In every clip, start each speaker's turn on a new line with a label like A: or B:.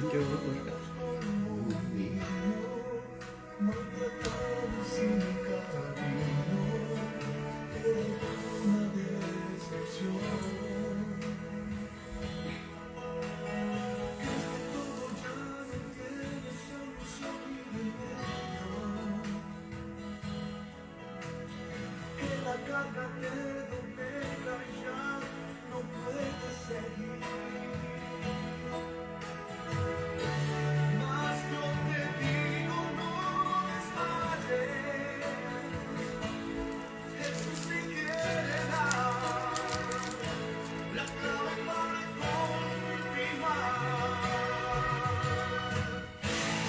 A: llora conmigo, maltratado sin cariño, por una decepción. La carga te domina y ya no puedes seguir. Mas yo te digo, no desmayes. Jesús te quiere dar la clave para continuar.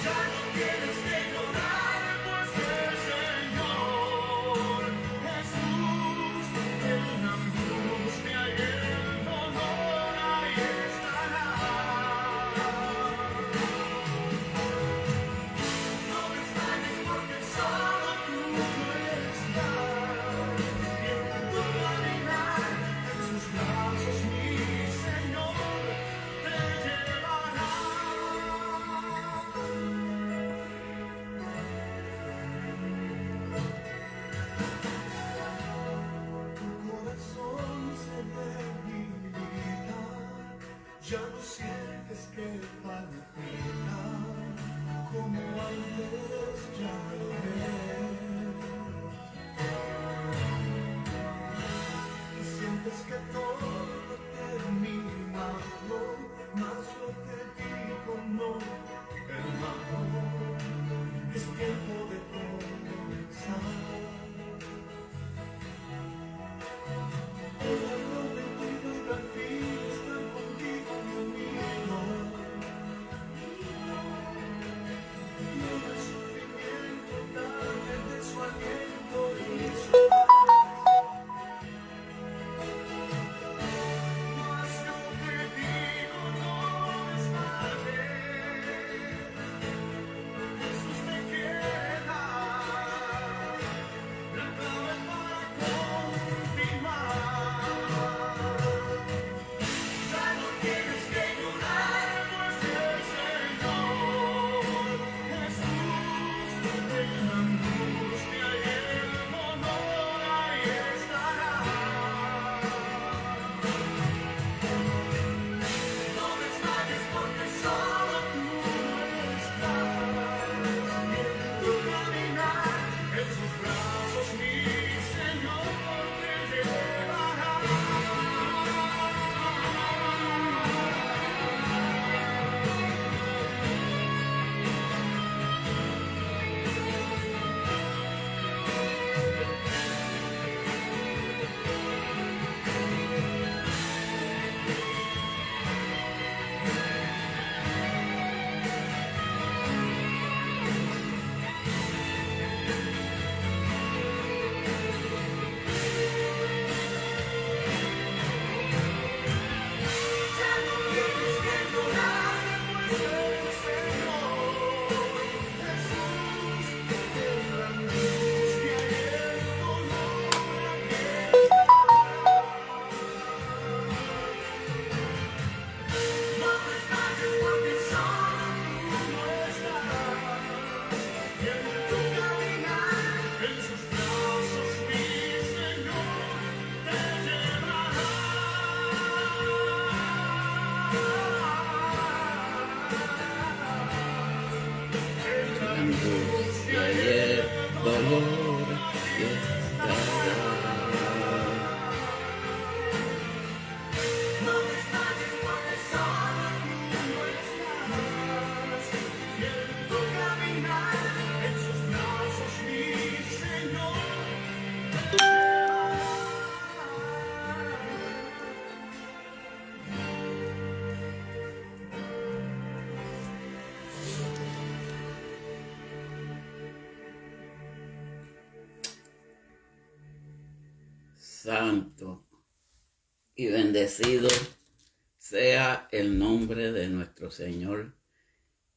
A: Ya no tienes que llorar, pues el Señor Jesús en la angustia y el dolor ahí estará. No desmayes porque solo tú estás y en tu caminar en sus brazos mi Señor te llevará. Tu corazón se debilita, ya no sientes que palpita como antes, ya lo ves. Y sientes que todo ha terminado, mas yo te digo no, hermano, es tiempo de comenzar. El amor de Dios al fin está contigo, mi amigo. Y el sufrimiento dame de su aliento y su mas yo te digo, no desmayes. Jesús te quiere dar la clave para continuar. Ya no tienes que llorar, pues el Señor Jesús en la angustia y el dolor ahí estará. No desmayes porque solo tú estás y en tu caminar en sus brazos mi Señor te llevará. Ya no tienes que llorar, pues el Señor Jesús en la angustia y el dolor aquí estará. No desmayes porque solo tú estás y en tu caminar en sus brazos mi Señor te llevará. la angustia y el dolor y estará. No desmayes porque solo tú estás y en tu caminar en sus brazos mi Señor te llevará. Santo y bendecido sea el nombre de nuestro Señor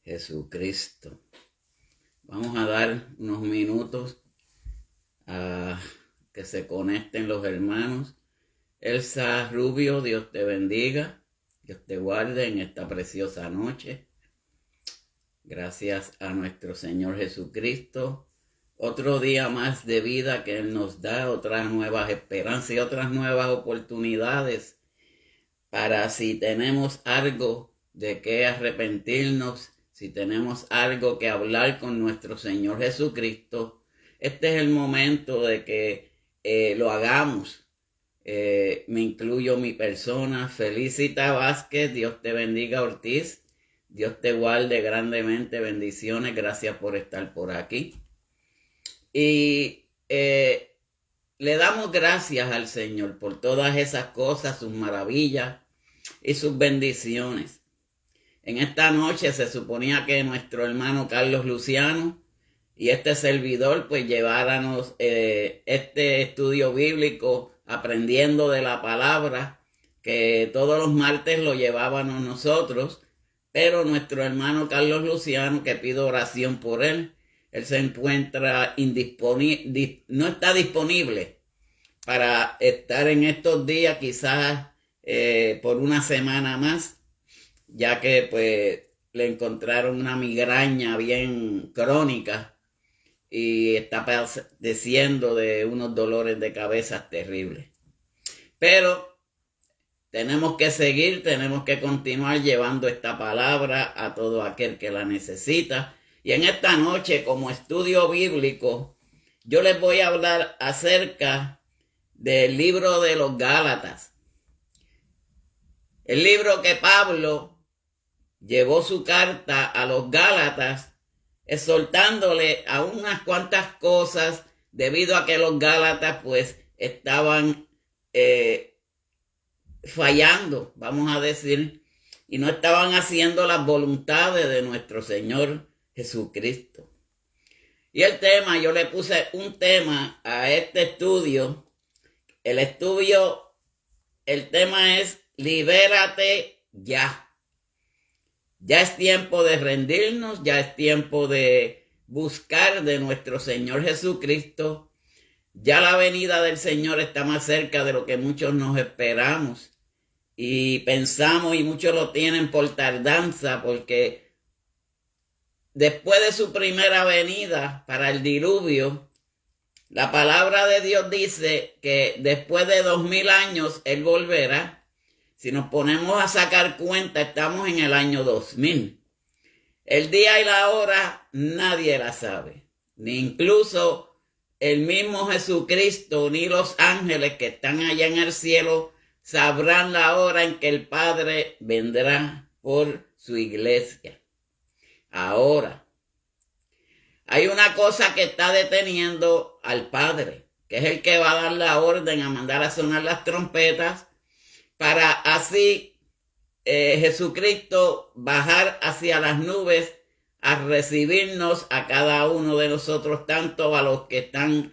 A: Jesucristo. Vamos a dar unos minutos a que se conecten los hermanos. Elsa Rubio, Dios te bendiga, Dios te guarde en esta preciosa noche.
B: Gracias a nuestro Señor Jesucristo. Otro día más de vida que Él nos da, otras nuevas esperanzas y otras nuevas oportunidades para si tenemos algo de qué arrepentirnos, si tenemos algo que hablar con nuestro Señor Jesucristo. Este es el momento de que lo hagamos. Me incluyo mi persona. Felicita Vázquez, Dios te bendiga Ortiz, Dios te guarde grandemente, bendiciones, gracias por estar por aquí. Y le damos gracias al Señor por todas esas cosas, sus maravillas y sus bendiciones. En esta noche se suponía que nuestro hermano Carlos Luciano y este servidor pues lleváramos este estudio bíblico aprendiendo de la palabra, que todos los martes lo llevábamos nosotros, pero nuestro hermano Carlos Luciano, que pido oración por él se encuentra no está disponible para estar en estos días, quizás por una semana más, ya que pues le encontraron una migraña bien crónica y está padeciendo de unos dolores de cabeza terribles. Pero tenemos que seguir, tenemos que continuar llevando esta palabra a todo aquel que la necesita. Y en esta noche, como estudio bíblico, yo les voy a hablar acerca del libro de los Gálatas. El libro que Pablo llevó su carta a los Gálatas, exhortándole a unas cuantas cosas, debido a que los Gálatas pues estaban fallando, vamos a decir, y no estaban haciendo las voluntades de nuestro Señor Jesucristo. Y el tema, yo le puse un tema a este estudio. El tema es libérate ya. Ya es tiempo de rendirnos, ya es tiempo de buscar de nuestro Señor Jesucristo. Ya la venida del Señor está más cerca de lo que muchos nos esperamos. Y pensamos, y muchos lo tienen por tardanza, porque después de su primera venida para el diluvio, la palabra de Dios dice que después de 2000 años Él volverá. Si nos ponemos a sacar cuenta, estamos en el año 2000. El día y la hora nadie la sabe, ni incluso el mismo Jesucristo, ni los ángeles que están allá en el cielo sabrán la hora en que el Padre vendrá por su iglesia. Ahora, hay una cosa que está deteniendo al Padre, que es el que va a dar la orden a mandar a sonar las trompetas, para así Jesucristo bajar hacia las nubes a recibirnos a cada uno de nosotros, tanto a los que están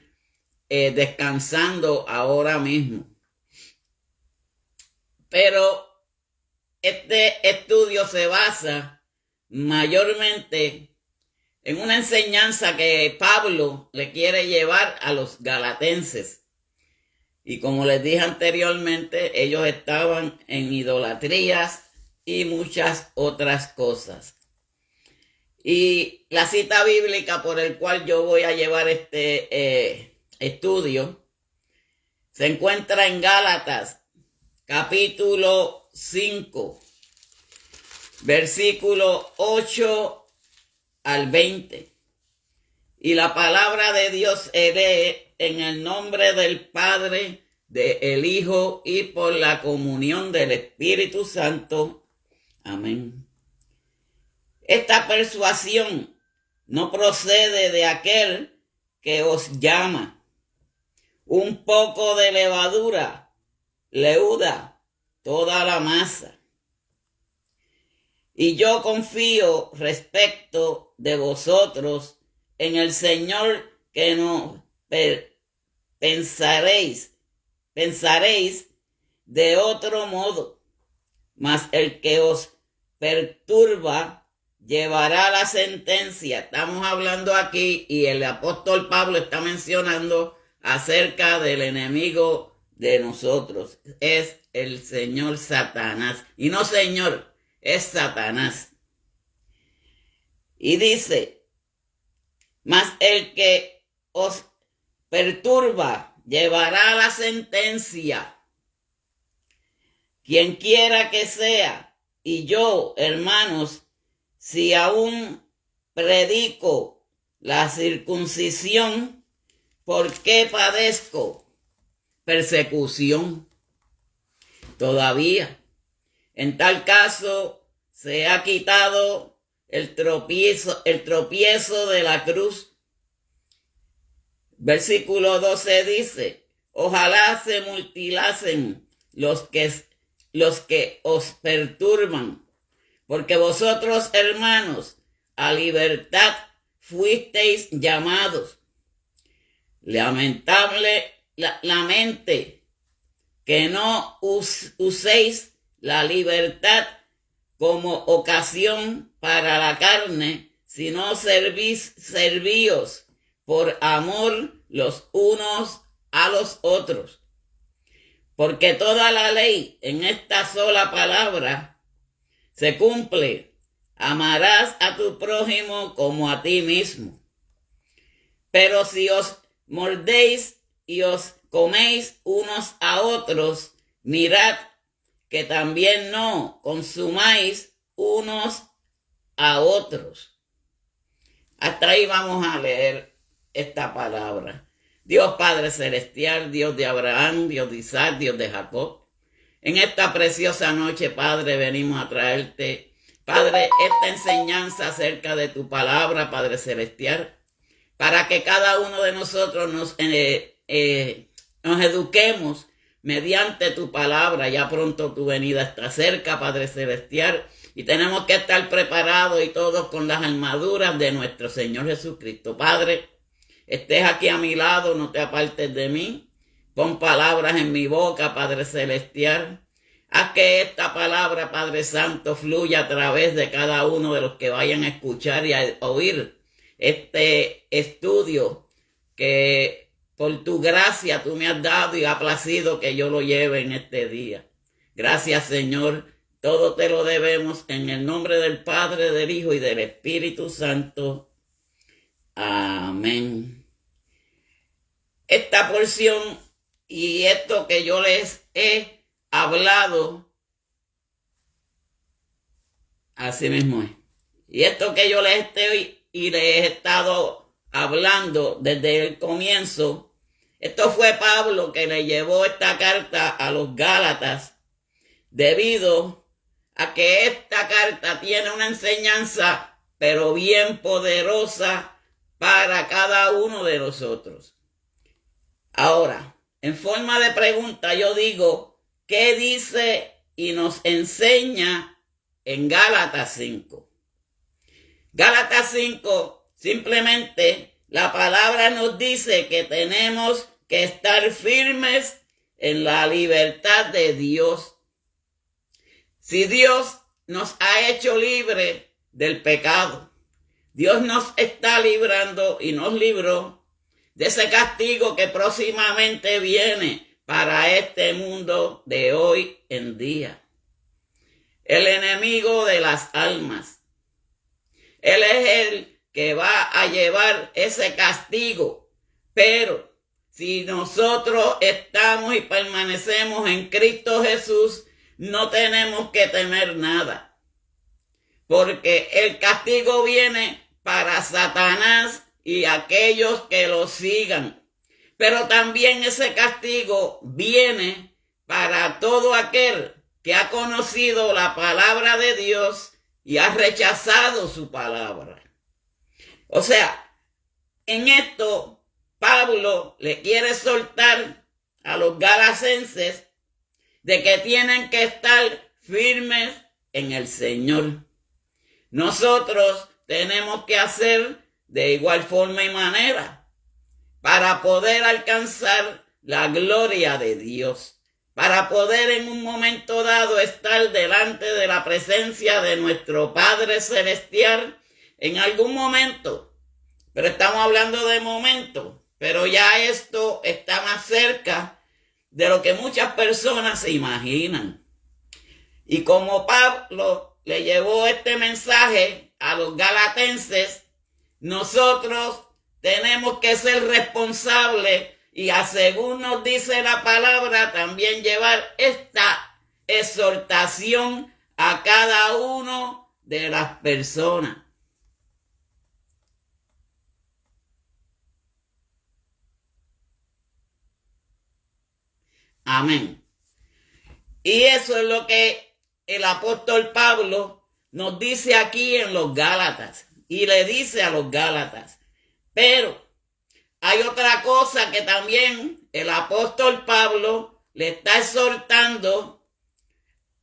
B: descansando ahora mismo. Pero este estudio se basa mayormente en una enseñanza que Pablo le quiere llevar a los galatenses. Y como les dije anteriormente, ellos estaban en idolatrías y muchas otras cosas. Y la cita bíblica por el cual yo voy a llevar este estudio se encuentra en Gálatas, capítulo 5, versículo 8 al 20. Y la palabra de Dios lee en el nombre del Padre, del Hijo y por la comunión del Espíritu Santo. Amén. Esta persuasión no procede de aquel que os llama. Un poco de levadura leuda toda la masa. Y yo confío respecto de vosotros en el Señor que no pensaréis de otro modo, mas el que os perturba llevará la sentencia. Estamos hablando aquí y el apóstol Pablo está mencionando acerca del enemigo de nosotros. Es el señor Satanás. Y no señor, es Satanás. Y dice, mas el que os perturba llevará la sentencia, quien quiera que sea. Y yo, hermanos, si aún predico la circuncisión, ¿por qué padezco persecución todavía? En tal caso, se ha quitado el tropiezo de la cruz. Versículo 12 dice, ojalá se mutilasen los que os perturban, porque vosotros, hermanos, a libertad fuisteis llamados. Lamente que no uséis la libertad como ocasión para la carne, sino servíos por amor los unos a los otros. Porque toda la ley en esta sola palabra se cumple: amarás a tu prójimo como a ti mismo. Pero si os mordéis y os coméis unos a otros, mirad que también no consumáis unos a otros. Hasta ahí vamos a leer esta palabra. Dios Padre Celestial, Dios de Abraham, Dios de Isaac, Dios de Jacob, en esta preciosa noche, Padre, venimos a traerte, Padre, esta enseñanza acerca de tu palabra, Padre Celestial, para que cada uno de nosotros nos eduquemos mediante tu palabra. Ya pronto tu venida está cerca, Padre Celestial, y tenemos que estar preparados y todos con las armaduras de nuestro Señor Jesucristo. Padre, estés aquí a mi lado, no te apartes de mí. Pon palabras en mi boca, Padre Celestial. Haz que esta palabra, Padre Santo, fluya a través de cada uno de los que vayan a escuchar y a oír este estudio que por tu gracia tú me has dado y ha placido que yo lo lleve en este día. Gracias, Señor. Todo te lo debemos en el nombre del Padre, del Hijo y del Espíritu Santo. Amén. Esta porción y esto que yo les he hablado, así mismo es. Y esto que yo les he estado hablando desde el comienzo, esto fue Pablo que le llevó esta carta a los Gálatas, debido a que esta carta tiene una enseñanza, pero bien poderosa para cada uno de nosotros. Ahora, en forma de pregunta, yo digo, ¿qué dice y nos enseña en Gálatas 5? Gálatas 5, simplemente la palabra nos dice que tenemos que estar firmes en la libertad de Dios. Si Dios nos ha hecho libre del pecado, Dios nos está librando y nos libró de ese castigo que próximamente viene para este mundo de hoy en día. El enemigo de las almas. Él es el que va a llevar ese castigo. Pero si nosotros estamos y permanecemos en Cristo Jesús, no tenemos que temer nada. Porque el castigo viene para Satanás y aquellos que lo sigan. Pero también ese castigo viene para todo aquel que ha conocido la palabra de Dios y ha rechazado su palabra. O sea, en esto Pablo le quiere soltar a los galacenses de que tienen que estar firmes en el Señor. Nosotros tenemos que hacer de igual forma y manera para poder alcanzar la gloria de Dios, para poder en un momento dado estar delante de la presencia de nuestro Padre Celestial en algún momento. Pero estamos hablando de momento, pero ya esto está más cerca de lo que muchas personas se imaginan. Y como Pablo le llevó este mensaje a los galatenses, nosotros tenemos que ser responsables y, según nos dice la palabra, también llevar esta exhortación a cada uno de las personas. Amén. Y eso es lo que el apóstol Pablo nos dice aquí en los Gálatas. Y le dice a los Gálatas. Pero hay otra cosa que también el apóstol Pablo le está exhortando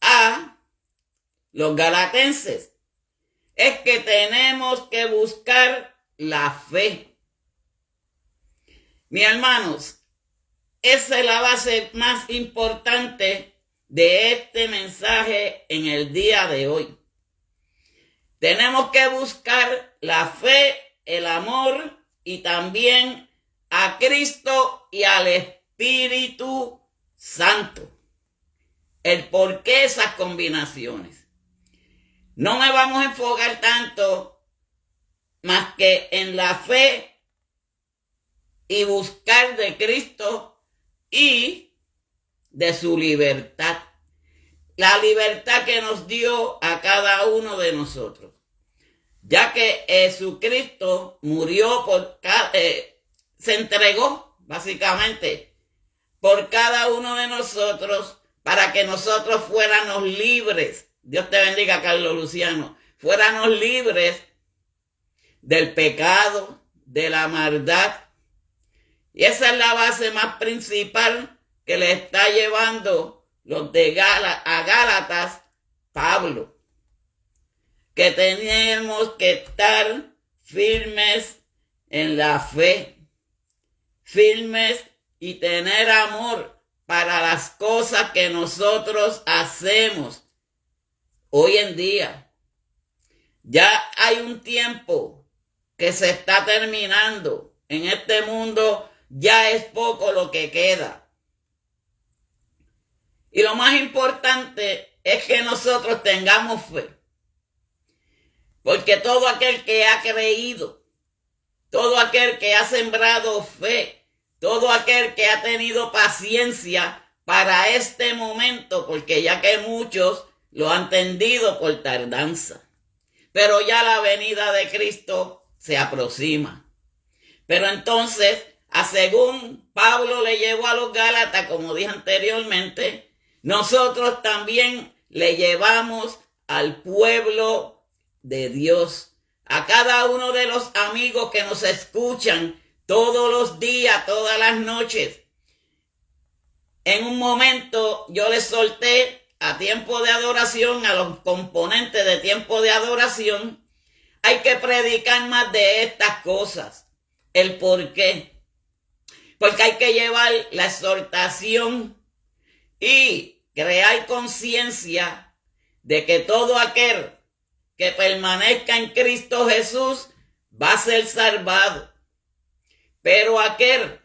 B: a los galatenses. Es que tenemos que buscar la fe. Mis hermanos, esa es la base más importante de este mensaje en el día de hoy. Tenemos que buscar la fe, el amor y también a Cristo y al Espíritu Santo. El por qué esas combinaciones. No me vamos a enfocar tanto más que en la fe y buscar de Cristo y de su libertad. La libertad que nos dio a cada uno de nosotros. Ya que Jesucristo murió se entregó básicamente por cada uno de nosotros para que nosotros fuéramos libres. Dios te bendiga, Carlos Luciano. Fuéramos libres del pecado, de la maldad. Y esa es la base más principal que le está llevando los de a Gálatas Pablo. Que tenemos que estar firmes en la fe, firmes y tener amor para las cosas que nosotros hacemos hoy en día. Ya hay un tiempo que se está terminando. En este mundo ya es poco lo que queda. Y lo más importante es que nosotros tengamos fe. Porque todo aquel que ha creído, todo aquel que ha sembrado fe, todo aquel que ha tenido paciencia para este momento, porque ya que muchos lo han tendido por tardanza, pero ya la venida de Cristo se aproxima. Pero entonces, según Pablo le llevó a los Gálatas, como dije anteriormente, nosotros también le llevamos al pueblo de Dios, a cada uno de los amigos que nos escuchan todos los días, todas las noches. En un momento yo les solté a tiempo de adoración, a los componentes de tiempo de adoración, hay que predicar más de estas cosas. ¿El por qué? Porque hay que llevar la exhortación y crear conciencia de que todo aquel que permanezca en Cristo Jesús va a ser salvado. Pero aquel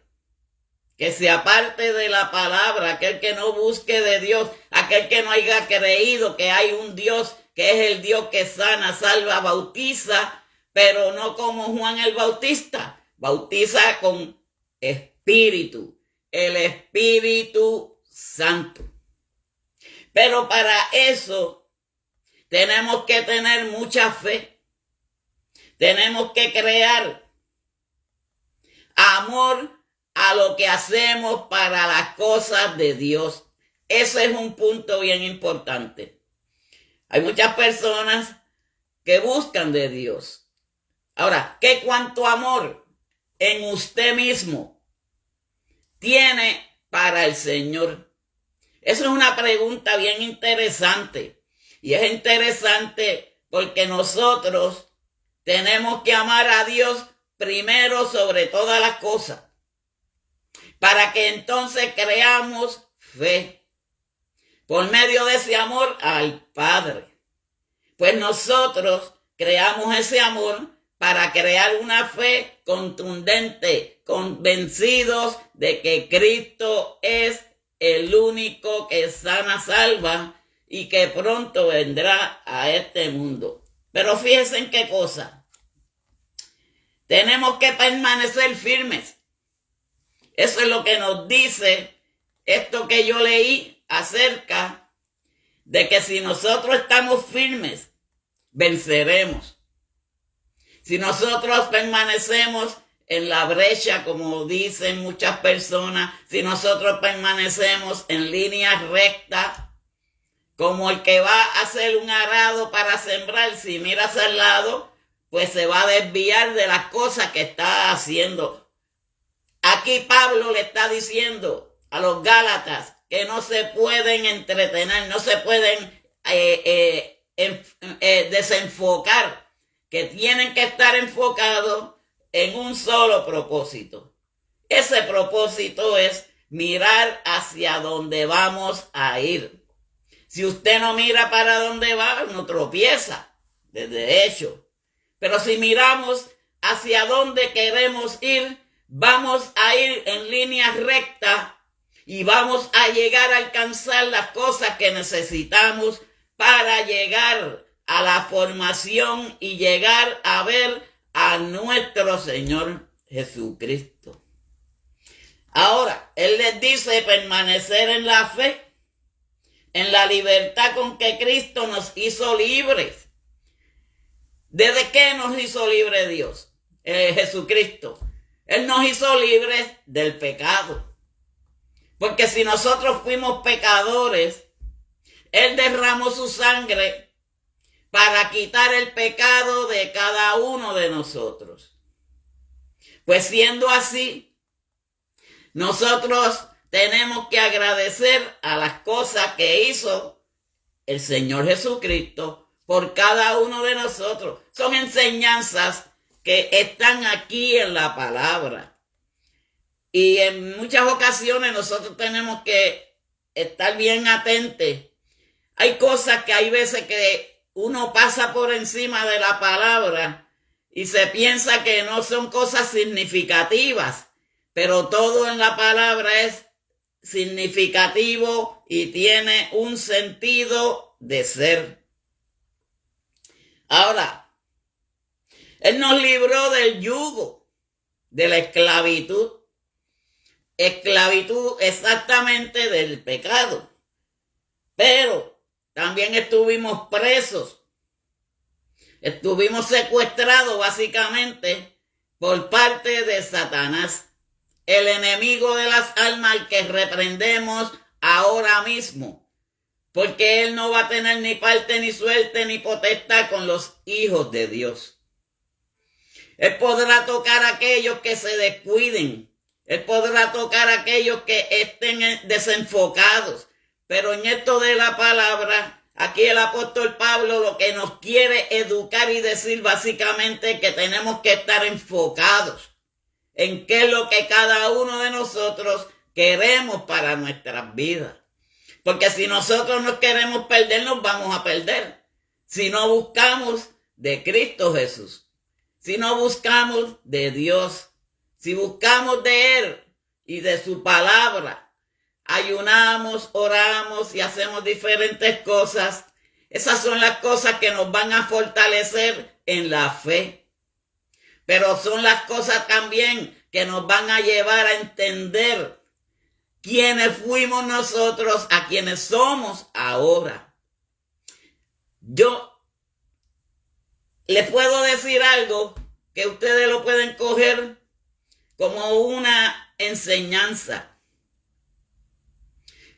B: que se aparte de la palabra, aquel que no busque de Dios, aquel que no haya creído que hay un Dios que es el Dios que sana, salva, bautiza, pero no como Juan el Bautista, bautiza con Espíritu, el Espíritu Santo. Pero para eso tenemos que tener mucha fe. Tenemos que crear amor a lo que hacemos para las cosas de Dios. Ese es un punto bien importante. Hay muchas personas que buscan de Dios. Ahora, ¿qué cuánto amor en usted mismo tiene para el Señor? Esa es una pregunta bien interesante. Y es interesante porque nosotros tenemos que amar a Dios primero sobre todas las cosas, para que entonces creamos fe por medio de ese amor al Padre. Pues nosotros creamos ese amor para crear una fe contundente, convencidos de que Cristo es el único que sana, salva, y que pronto vendrá a este mundo. Pero fíjense en qué cosa. Tenemos que permanecer firmes. Eso es lo que nos dice esto que yo leí acerca de que si nosotros estamos firmes, venceremos. Si nosotros permanecemos en la brecha, como dicen muchas personas, si nosotros permanecemos en línea recta, como el que va a hacer un arado para sembrar, si mira hacia el lado, pues se va a desviar de las cosas que está haciendo. Aquí Pablo le está diciendo a los Gálatas que no se pueden entretener, no se pueden desenfocar, que tienen que estar enfocados en un solo propósito. Ese propósito es mirar hacia dónde vamos a ir. Si usted no mira para dónde va, no tropieza, de hecho. Pero si miramos hacia dónde queremos ir, vamos a ir en línea recta y vamos a llegar a alcanzar las cosas que necesitamos para llegar a la formación y llegar a ver a nuestro Señor Jesucristo. Ahora, Él les dice permanecer en la fe, en la libertad con que Cristo nos hizo libres. ¿Desde qué nos hizo libre Dios? Jesucristo. Él nos hizo libres del pecado. Porque si nosotros fuimos pecadores, Él derramó su sangre para quitar el pecado de cada uno de nosotros. Pues siendo así, nosotros tenemos que agradecer a las cosas que hizo el Señor Jesucristo por cada uno de nosotros. Son enseñanzas que están aquí en la palabra. Y en muchas ocasiones nosotros tenemos que estar bien atentos. Hay cosas que hay veces que uno pasa por encima de la palabra y se piensa que no son cosas significativas, pero todo en la palabra es significativo y tiene un sentido de ser. Ahora, Él nos libró del yugo, de la esclavitud. Esclavitud exactamente del pecado. Pero también estuvimos presos. Estuvimos secuestrados básicamente por parte de Satanás, el enemigo de las almas al que reprendemos ahora mismo. Porque Él no va a tener ni parte, ni suerte, ni potestad con los hijos de Dios. Él podrá tocar a aquellos que se descuiden. Él podrá tocar a aquellos que estén desenfocados. Pero en esto de la palabra, aquí el apóstol Pablo lo que nos quiere educar y decir básicamente es que tenemos que estar enfocados en qué es lo que cada uno de nosotros queremos para nuestras vidas. Porque si nosotros no queremos perder, nos vamos a perder. Si no buscamos de Cristo Jesús, si no buscamos de Dios, si buscamos de Él y de su palabra, ayunamos, oramos y hacemos diferentes cosas, esas son las cosas que nos van a fortalecer en la fe. Pero son las cosas también que nos van a llevar a entender quiénes fuimos nosotros, a quienes somos ahora. Yo les puedo decir algo que ustedes lo pueden coger como una enseñanza.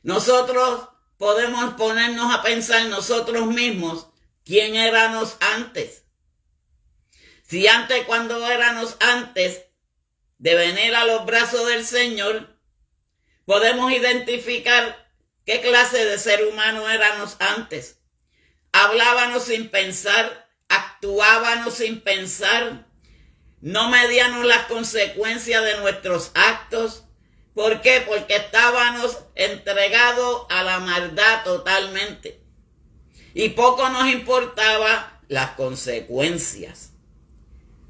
B: Nosotros podemos ponernos a pensar nosotros mismos quién éramos antes. Si antes, cuando éramos antes de venir a los brazos del Señor, podemos identificar qué clase de ser humano éramos antes. Hablábamos sin pensar, actuábamos sin pensar, no medíamos las consecuencias de nuestros actos. ¿Por qué? Porque estábamos entregados a la maldad totalmente. Y poco nos importaba las consecuencias.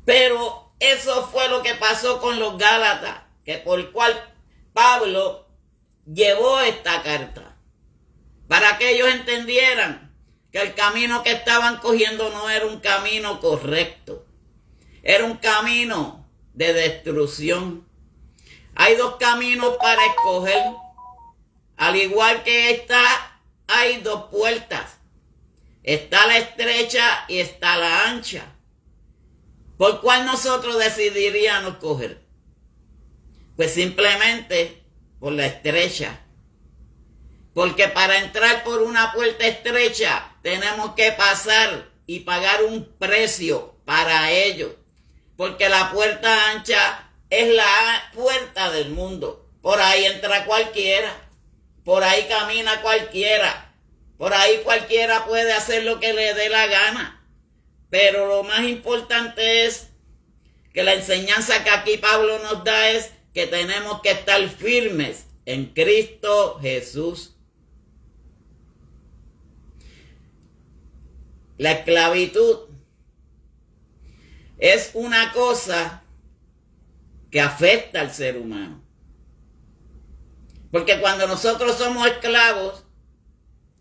B: Pero eso fue lo que pasó con los Gálatas, que por cual Pablo llevó esta carta. para que ellos entendieran que el camino que estaban cogiendo no era un camino correcto, era un camino de destrucción. Hay dos caminos para escoger, al igual que esta, hay dos puertas. Está la estrecha y está la ancha. ¿Por cuál nosotros decidiríamos coger? Pues simplemente por la estrecha. Porque para entrar por una puerta estrecha tenemos que pasar y pagar un precio para ello. Porque la puerta ancha es la puerta del mundo. Por ahí entra cualquiera. Por ahí camina cualquiera. Por ahí cualquiera puede hacer lo que le dé la gana. Pero lo más importante es que la enseñanza que aquí Pablo nos da es que tenemos que estar firmes en Cristo Jesús. La esclavitud es una cosa que afecta al ser humano. Porque cuando nosotros somos esclavos,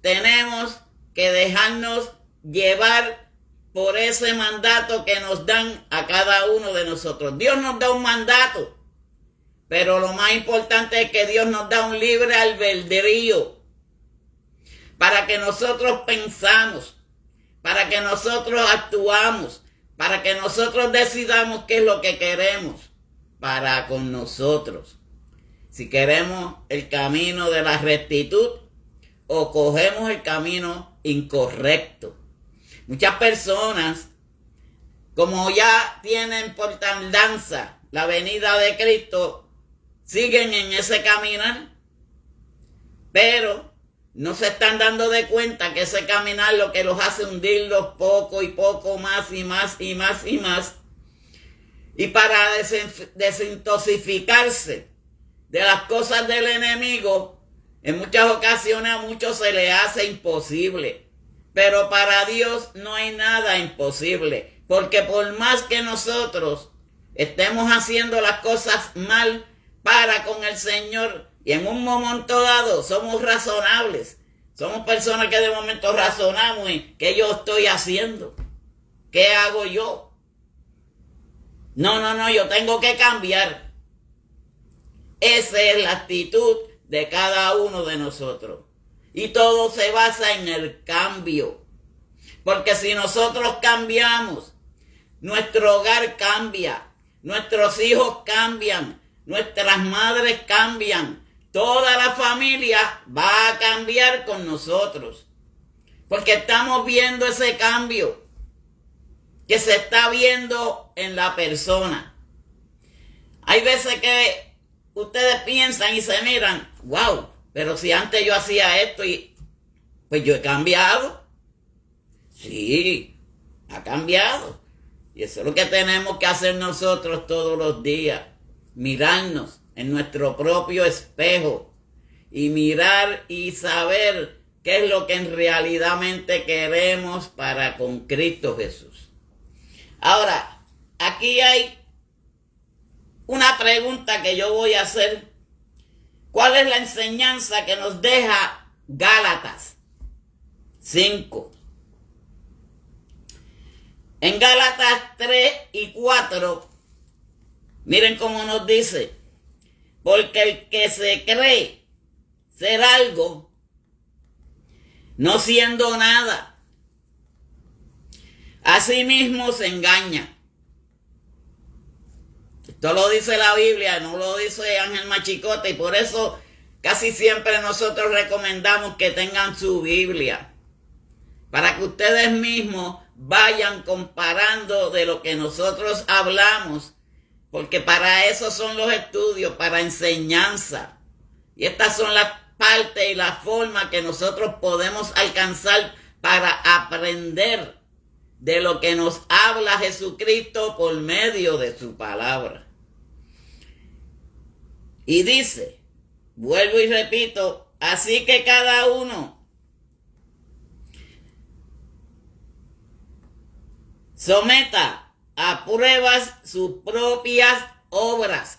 B: tenemos que dejarnos llevar por ese mandato que nos dan a cada uno de nosotros. Dios nos da un mandato, pero lo más importante es que Dios nos da un libre albedrío para que nosotros pensamos, para que nosotros actuamos, para que nosotros decidamos qué es lo que queremos para con nosotros. Si queremos el camino de la rectitud o cogemos el camino incorrecto. Muchas personas, como ya tienen por tardanza la venida de Cristo, siguen en ese caminar, pero no se están dando de cuenta que ese caminar lo que los hace hundirlos poco y poco más y más y más y más. Y para desintoxicarse de las cosas del enemigo, en muchas ocasiones a muchos se les hace imposible. Pero para Dios no hay nada imposible, porque por más que nosotros estemos haciendo las cosas mal para con el Señor, y en un momento dado somos razonables, somos personas que de momento razonamos en qué yo estoy haciendo, qué hago yo. No, yo tengo que cambiar. Esa es la actitud de cada uno de nosotros. Y todo se basa en el cambio. Porque si nosotros cambiamos, nuestro hogar cambia, nuestros hijos cambian, nuestras madres cambian, toda la familia va a cambiar con nosotros. Porque estamos viendo ese cambio que se está viendo en la persona. Hay veces que ustedes piensan y se miran, wow, pero si antes yo hacía esto y pues yo he cambiado. Sí, ha cambiado. Y eso es lo que tenemos que hacer nosotros todos los días. Mirarnos en nuestro propio espejo y mirar y saber qué es lo que en realidadmente queremos para con Cristo Jesús. Ahora, aquí hay una pregunta que yo voy a hacer. ¿Cuál es la enseñanza que nos deja Gálatas 5? En Gálatas 3 y 4, miren cómo nos dice: porque el que se cree ser algo, no siendo nada, a sí mismo se engaña. Esto lo dice la Biblia, no lo dice Ángel Machicote, y por eso casi siempre nosotros recomendamos que tengan su Biblia, para que ustedes mismos vayan comparando de lo que nosotros hablamos, porque para eso son los estudios, para enseñanza. Y estas son las partes y las formas que nosotros podemos alcanzar para aprender de lo que nos habla Jesucristo por medio de su palabra. Y dice, vuelvo y repito, así que cada uno someta a pruebas sus propias obras.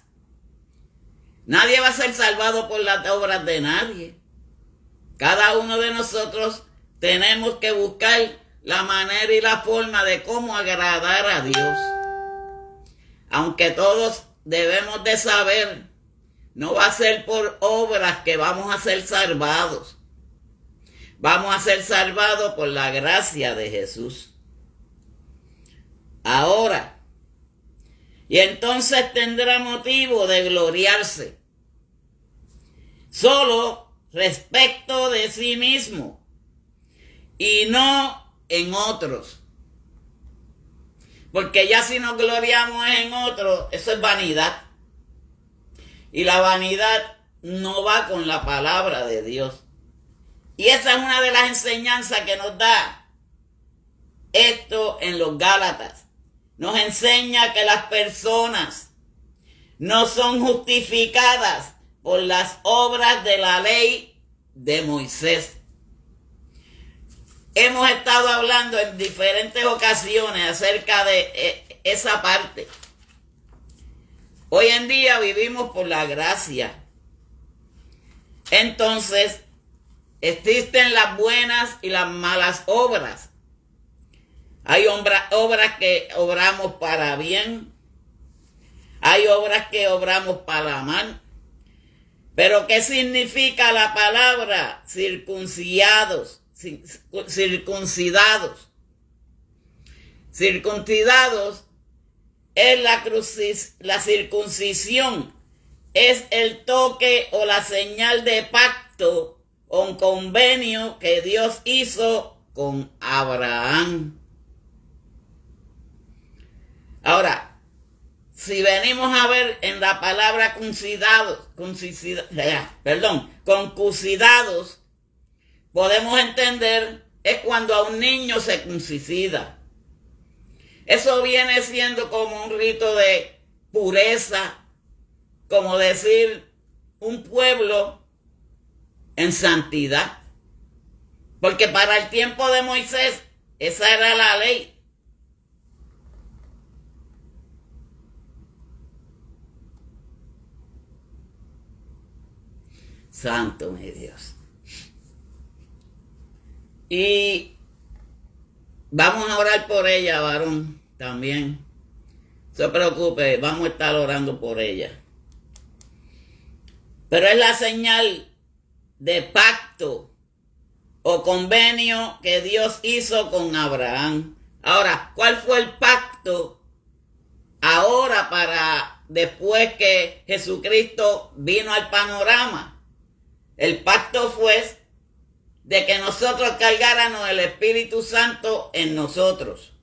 B: Nadie va a ser salvado por las obras de nadie. Cada uno de nosotros tenemos que buscar la manera y la forma de cómo agradar a Dios. Aunque todos debemos de saber, no va a ser por obras que vamos a ser salvados. Vamos a ser salvados por la gracia de Jesús. Ahora, y entonces tendrá motivo de gloriarse solo respecto de sí mismo y no en otros. Porque ya si nos gloriamos en otros, eso es vanidad. Y la vanidad no va con la palabra de Dios. Y esa es una de las enseñanzas que nos da esto en los Gálatas. Nos enseña que las personas no son justificadas por las obras de la ley de Moisés. Hemos estado hablando en diferentes ocasiones acerca de esa parte. Hoy en día vivimos por la gracia. Entonces, existen las buenas y las malas obras. Hay obras que obramos para bien. Hay obras que obramos para mal. Pero ¿qué significa la palabra circuncidados? Circuncidados. Circuncidados es la circuncisión. Es el toque o la señal de pacto o un convenio que Dios hizo con Abraham. Ahora, si venimos a ver en la palabra concusidados, podemos entender es cuando a un niño se concicida. Eso viene siendo como un rito de pureza, como decir un pueblo en santidad. Porque para el tiempo de Moisés, esa era la ley. Santo mi Dios. Y vamos a orar por ella, varón, también. No se preocupe, vamos a estar orando por ella. Pero es la señal de pacto o convenio que Dios hizo con Abraham. Ahora, ¿cuál fue el pacto ahora para después que Jesucristo vino al panorama? El pacto fue de que nosotros cargáramos el Espíritu Santo en nosotros.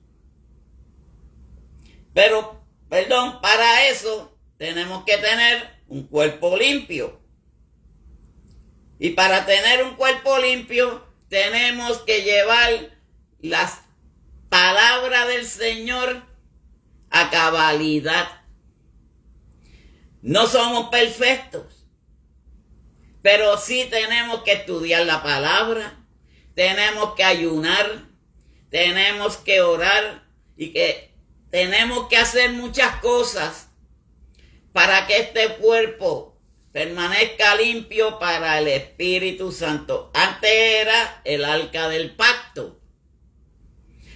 B: Pero, para eso tenemos que tener un cuerpo limpio. Y para tener un cuerpo limpio tenemos que llevar las palabras del Señor a cabalidad. No somos perfectos. Pero sí tenemos que estudiar la palabra, tenemos que ayunar, tenemos que orar y que tenemos que hacer muchas cosas para que este cuerpo permanezca limpio para el Espíritu Santo. Antes era el arca del pacto.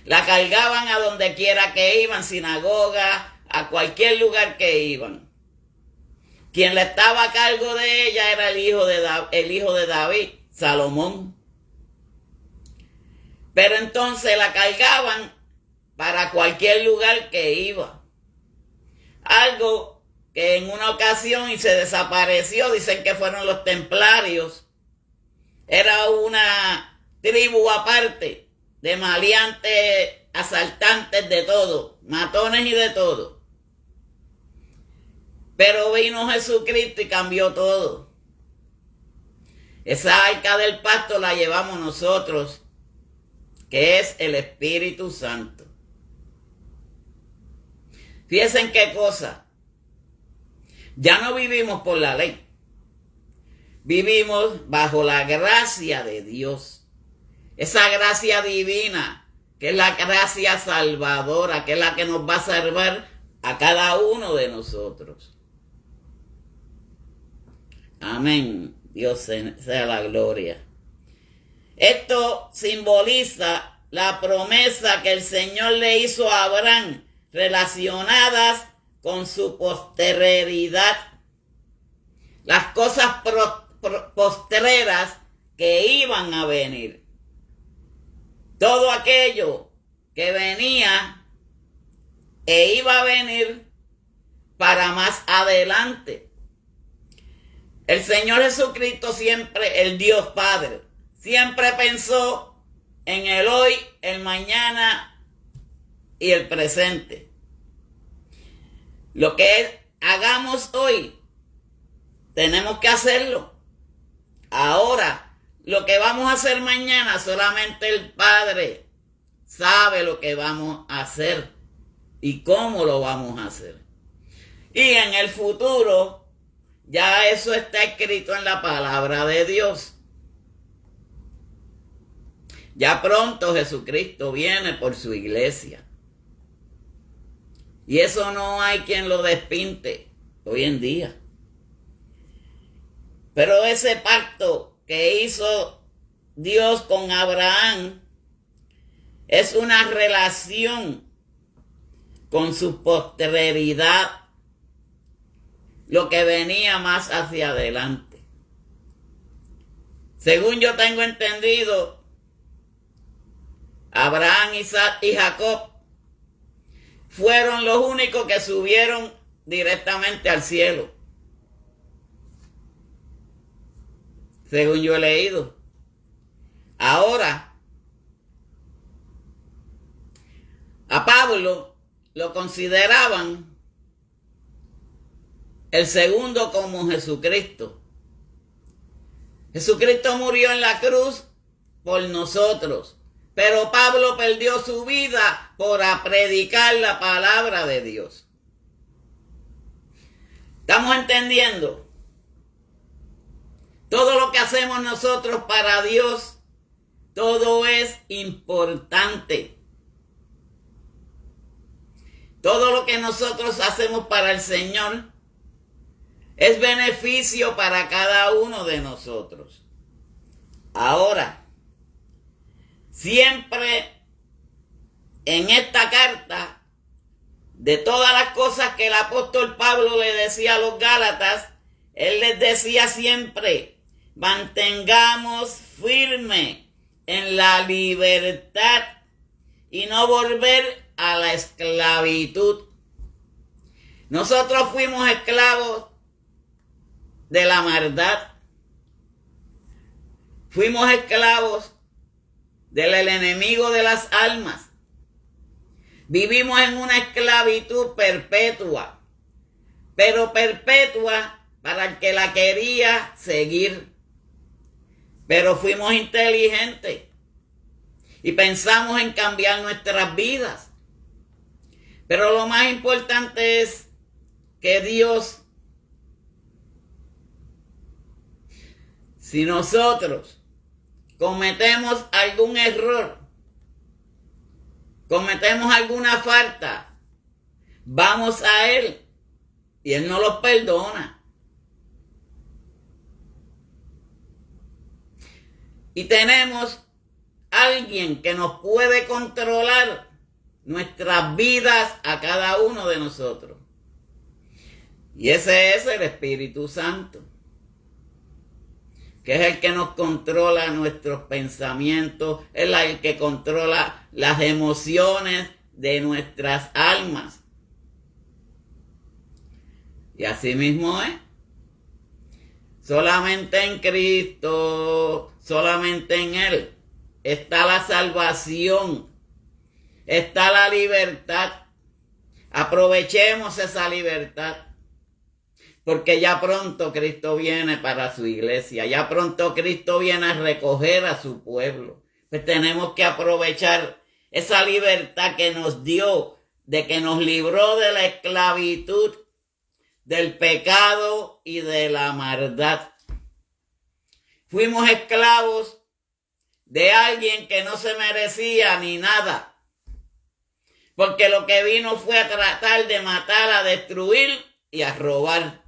B: La cargaban a donde quiera que iban, sinagoga, a cualquier lugar que iban. Quien le estaba a cargo de ella era el hijo de David, Salomón. Pero entonces la cargaban para cualquier lugar que iba. Algo que en una ocasión y se desapareció, dicen que fueron los templarios. Era una tribu aparte, de maleantes, asaltantes, de todo, matones y de todo. Pero vino Jesucristo y cambió todo. Esa arca del pacto la llevamos nosotros, que es el Espíritu Santo. Fíjense en qué cosa. Ya no vivimos por la ley. Vivimos bajo la gracia de Dios. Esa gracia divina, que es la gracia salvadora, que es la que nos va a salvar a cada uno de nosotros. Amén. Dios sea la gloria. Esto simboliza la promesa que el Señor le hizo a Abraham relacionadas con su posteridad. Las cosas postreras que iban a venir. Todo aquello que venía e iba a venir para más adelante. El Señor Jesucristo siempre, el Dios Padre, siempre pensó en el hoy, el mañana y el presente. Lo que hagamos hoy, tenemos que hacerlo. Ahora, lo que vamos a hacer mañana, solamente el Padre sabe lo que vamos a hacer y cómo lo vamos a hacer. Y en el futuro, ya eso está escrito en la palabra de Dios. Ya pronto Jesucristo viene por su iglesia. Y eso no hay quien lo despinte hoy en día. Pero ese pacto que hizo Dios con Abraham es una relación con su posteridad, lo que venía más hacia adelante. Según yo tengo entendido, Abraham, Isaac y Jacob fueron los únicos que subieron directamente al cielo. Según yo he leído. Ahora, a Pablo lo consideraban el segundo como Jesucristo. Jesucristo murió en la cruz por nosotros, pero Pablo perdió su vida por predicar la palabra de Dios. ¿Estamos entendiendo? Todo lo que hacemos nosotros para Dios, todo es importante. Todo lo que nosotros hacemos para el Señor es beneficio para cada uno de nosotros. Ahora, siempre en esta carta, de todas las cosas que el apóstol Pablo le decía a los Gálatas, él les decía siempre: mantengamos firme en la libertad y no volver a la esclavitud. Nosotros fuimos esclavos de la maldad. Fuimos esclavos del enemigo de las almas. Vivimos en una esclavitud perpetua, pero perpetua para el que la quería seguir. Pero fuimos inteligentes y pensamos en cambiar nuestras vidas. Pero lo más importante es que Dios, si nosotros cometemos algún error, cometemos alguna falta, vamos a Él y Él nos los perdona. Y tenemos alguien que nos puede controlar nuestras vidas a cada uno de nosotros. Y ese es el Espíritu Santo, que es el que nos controla nuestros pensamientos, es el que controla las emociones de nuestras almas. Y así mismo es. Solamente en Cristo, solamente en Él está la salvación, está la libertad. Aprovechemos esa libertad, porque ya pronto Cristo viene para su iglesia, ya pronto Cristo viene a recoger a su pueblo. Pues tenemos que aprovechar esa libertad que nos dio, de que nos libró de la esclavitud, del pecado y de la maldad. Fuimos esclavos de alguien que no se merecía ni nada, porque lo que vino fue a tratar de matar, a destruir y a robar.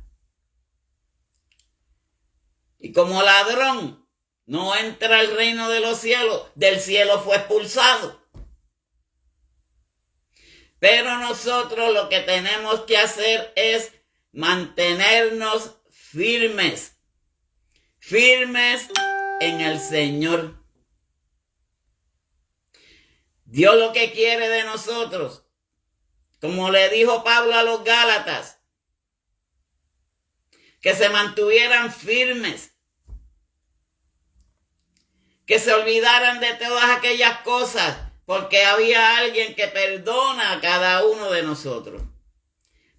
B: Y como ladrón no entra al reino de los cielos, del cielo fue expulsado. Pero nosotros lo que tenemos que hacer es mantenernos firmes, firmes en el Señor. Dios lo que quiere de nosotros, como le dijo Pablo a los Gálatas, que se mantuvieran firmes, que se olvidaran de todas aquellas cosas, porque había alguien que perdona a cada uno de nosotros.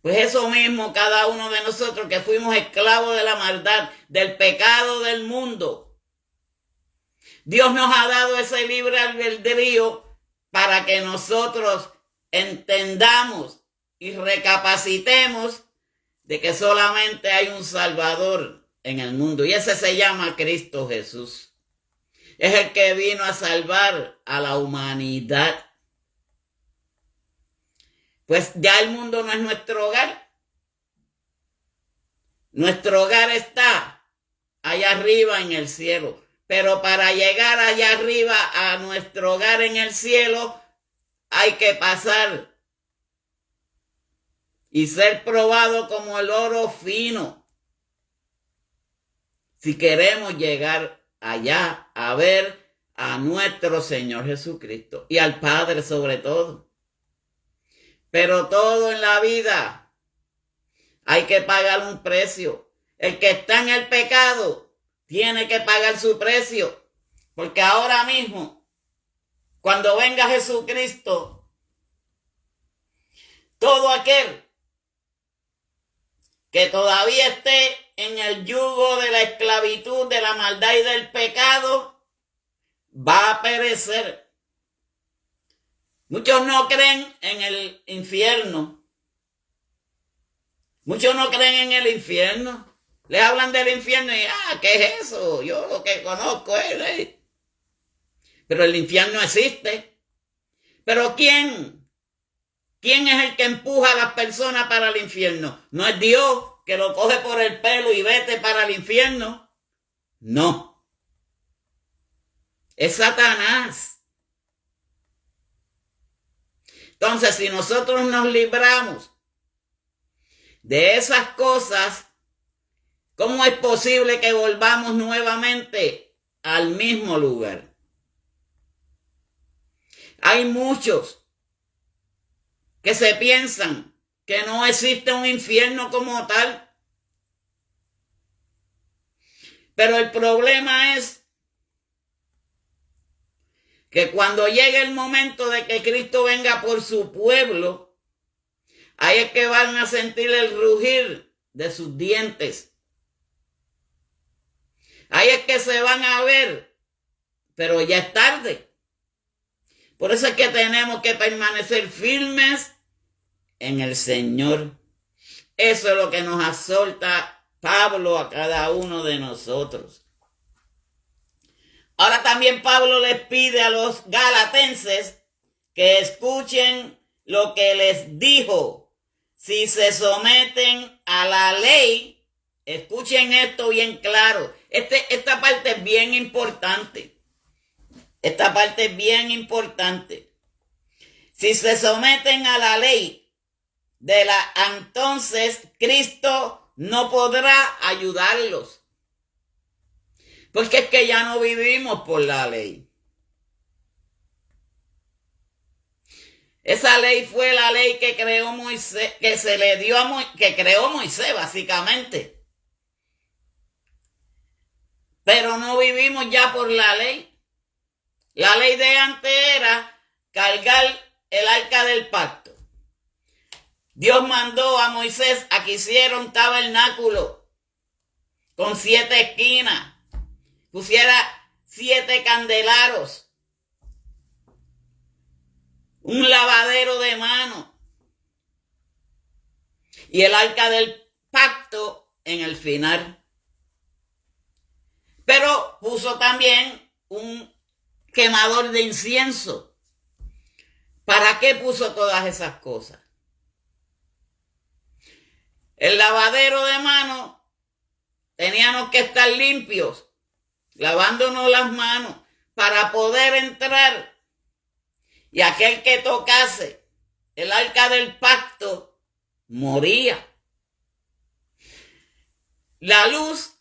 B: Pues eso mismo, cada uno de nosotros que fuimos esclavos de la maldad, del pecado del mundo, Dios nos ha dado ese libre albedrío para que nosotros entendamos y recapacitemos de que solamente hay un Salvador en el mundo, y ese se llama Cristo Jesús. Es el que vino a salvar a la humanidad. Pues ya el mundo no es nuestro hogar. Nuestro hogar está allá arriba en el cielo. Pero para llegar allá arriba a nuestro hogar en el cielo, hay que pasar y ser probado como el oro fino. Si queremos llegar allá a ver a nuestro Señor Jesucristo y al Padre sobre todo. Pero todo en la vida hay que pagar un precio. El que está en el pecado tiene que pagar su precio, porque ahora mismo, cuando venga Jesucristo, todo aquel que todavía esté en el yugo de la esclavitud, de la maldad y del pecado, va a perecer. Muchos no creen en el infierno. Muchos no creen en el infierno. Les hablan del infierno y, ¿qué es eso? Yo lo que conozco es... Pero el infierno existe. ¿Pero quién? ¿Quién es el que empuja a las personas para el infierno? No es Dios, que lo coge por el pelo y vete para el infierno. No. Es Satanás. Entonces, si nosotros nos libramos de esas cosas, ¿cómo es posible que volvamos nuevamente al mismo lugar? Hay muchos que se piensan que no existe un infierno como tal. Pero el problema es que cuando llegue el momento de que Cristo venga por su pueblo, ahí es que van a sentir el rugir de sus dientes. Ahí es que se van a ver, pero ya es tarde. Por eso es que tenemos que permanecer firmes en el Señor. Eso es lo que nos exhorta Pablo a cada uno de nosotros. Ahora también Pablo les pide a los galatenses que escuchen lo que les dijo. Si se someten a la ley, escuchen esto bien claro. Esta parte es bien importante. Esta parte es bien importante. Si se someten a la ley, entonces Cristo no podrá ayudarlos. Porque es que ya no vivimos por la ley. Esa ley fue la ley que creó Moisés, que creó Moisés básicamente. Pero no vivimos ya por la ley. La ley de antes era cargar el arca del pacto. Dios mandó a Moisés a que hiciera un tabernáculo con 7 esquinas. Pusiera 7 candeleros, un lavadero de mano y el arca del pacto en el final. Pero puso también un quemador de incienso. ¿Para qué puso todas esas cosas? El lavadero de mano teníamos que estar limpios. lavándonos las manos para poder entrar. Y aquel que tocase el arca del pacto moría. La luz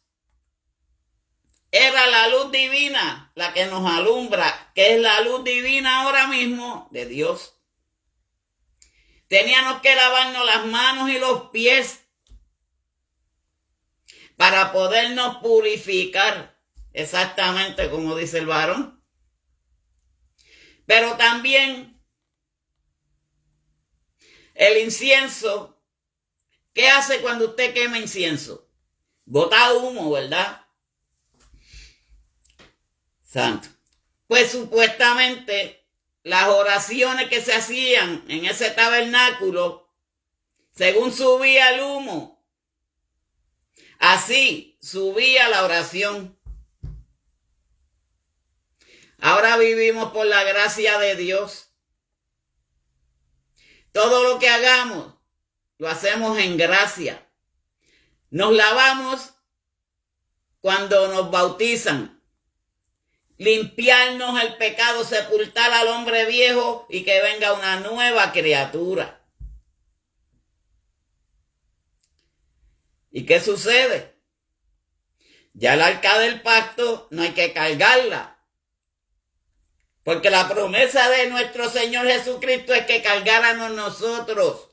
B: era la luz divina, la que nos alumbra, que es la luz divina ahora mismo de Dios. Teníamos que lavarnos las manos y los pies para podernos purificar, exactamente como dice el varón. Pero también el incienso, ¿qué hace cuando usted quema incienso? Bota humo, ¿verdad? Santo. Pues supuestamente las oraciones que se hacían en ese tabernáculo, según subía el humo, así subía la oración. Ahora vivimos por la gracia de Dios. Todo lo que hagamos, lo hacemos en gracia. Nos lavamos cuando nos bautizan. Limpiarnos el pecado, sepultar al hombre viejo y que venga una nueva criatura. ¿Y qué sucede? Ya el arca del pacto no hay que cargarla. Porque la promesa de nuestro Señor Jesucristo es que cargáramos nosotros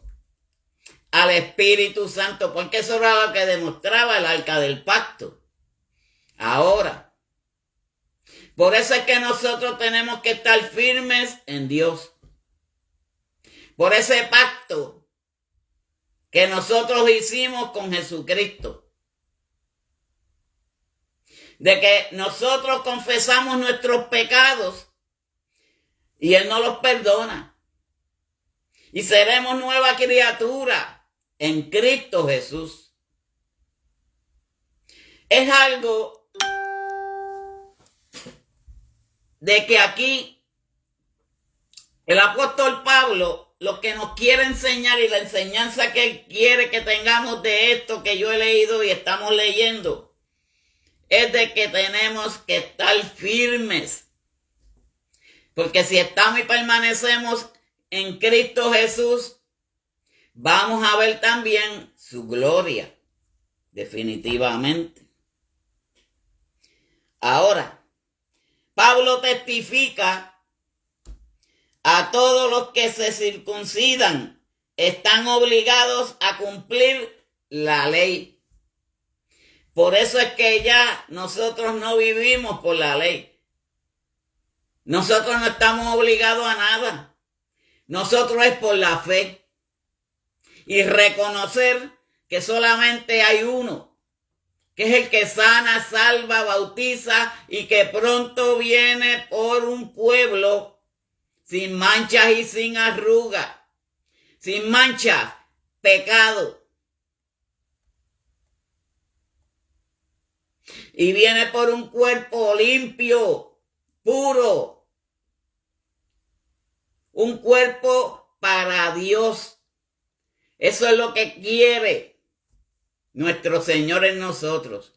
B: al Espíritu Santo, porque eso era lo que demostraba el arca del pacto. Ahora, por eso es que nosotros tenemos que estar firmes en Dios. Por ese pacto que nosotros hicimos con Jesucristo. De que nosotros confesamos nuestros pecados y Él nos los perdona. Y seremos nueva criatura en Cristo Jesús. Es algo de que aquí el apóstol Pablo lo que nos quiere enseñar y la enseñanza que él quiere que tengamos de esto que yo he leído y estamos leyendo es de que tenemos que estar firmes. Porque si estamos y permanecemos en Cristo Jesús, vamos a ver también su gloria, definitivamente. Ahora, Pablo testifica a todos los que se circuncidan, están obligados a cumplir la ley. Por eso es que ya nosotros no vivimos por la ley. Nosotros no estamos obligados a nada. Nosotros es por la fe. Y reconocer que solamente hay uno, que es el que sana, salva, bautiza y que pronto viene por un pueblo sin manchas y sin arrugas. Sin manchas, pecado. Y viene por un cuerpo limpio, puro. Un cuerpo para Dios. Eso es lo que quiere nuestro Señor en nosotros.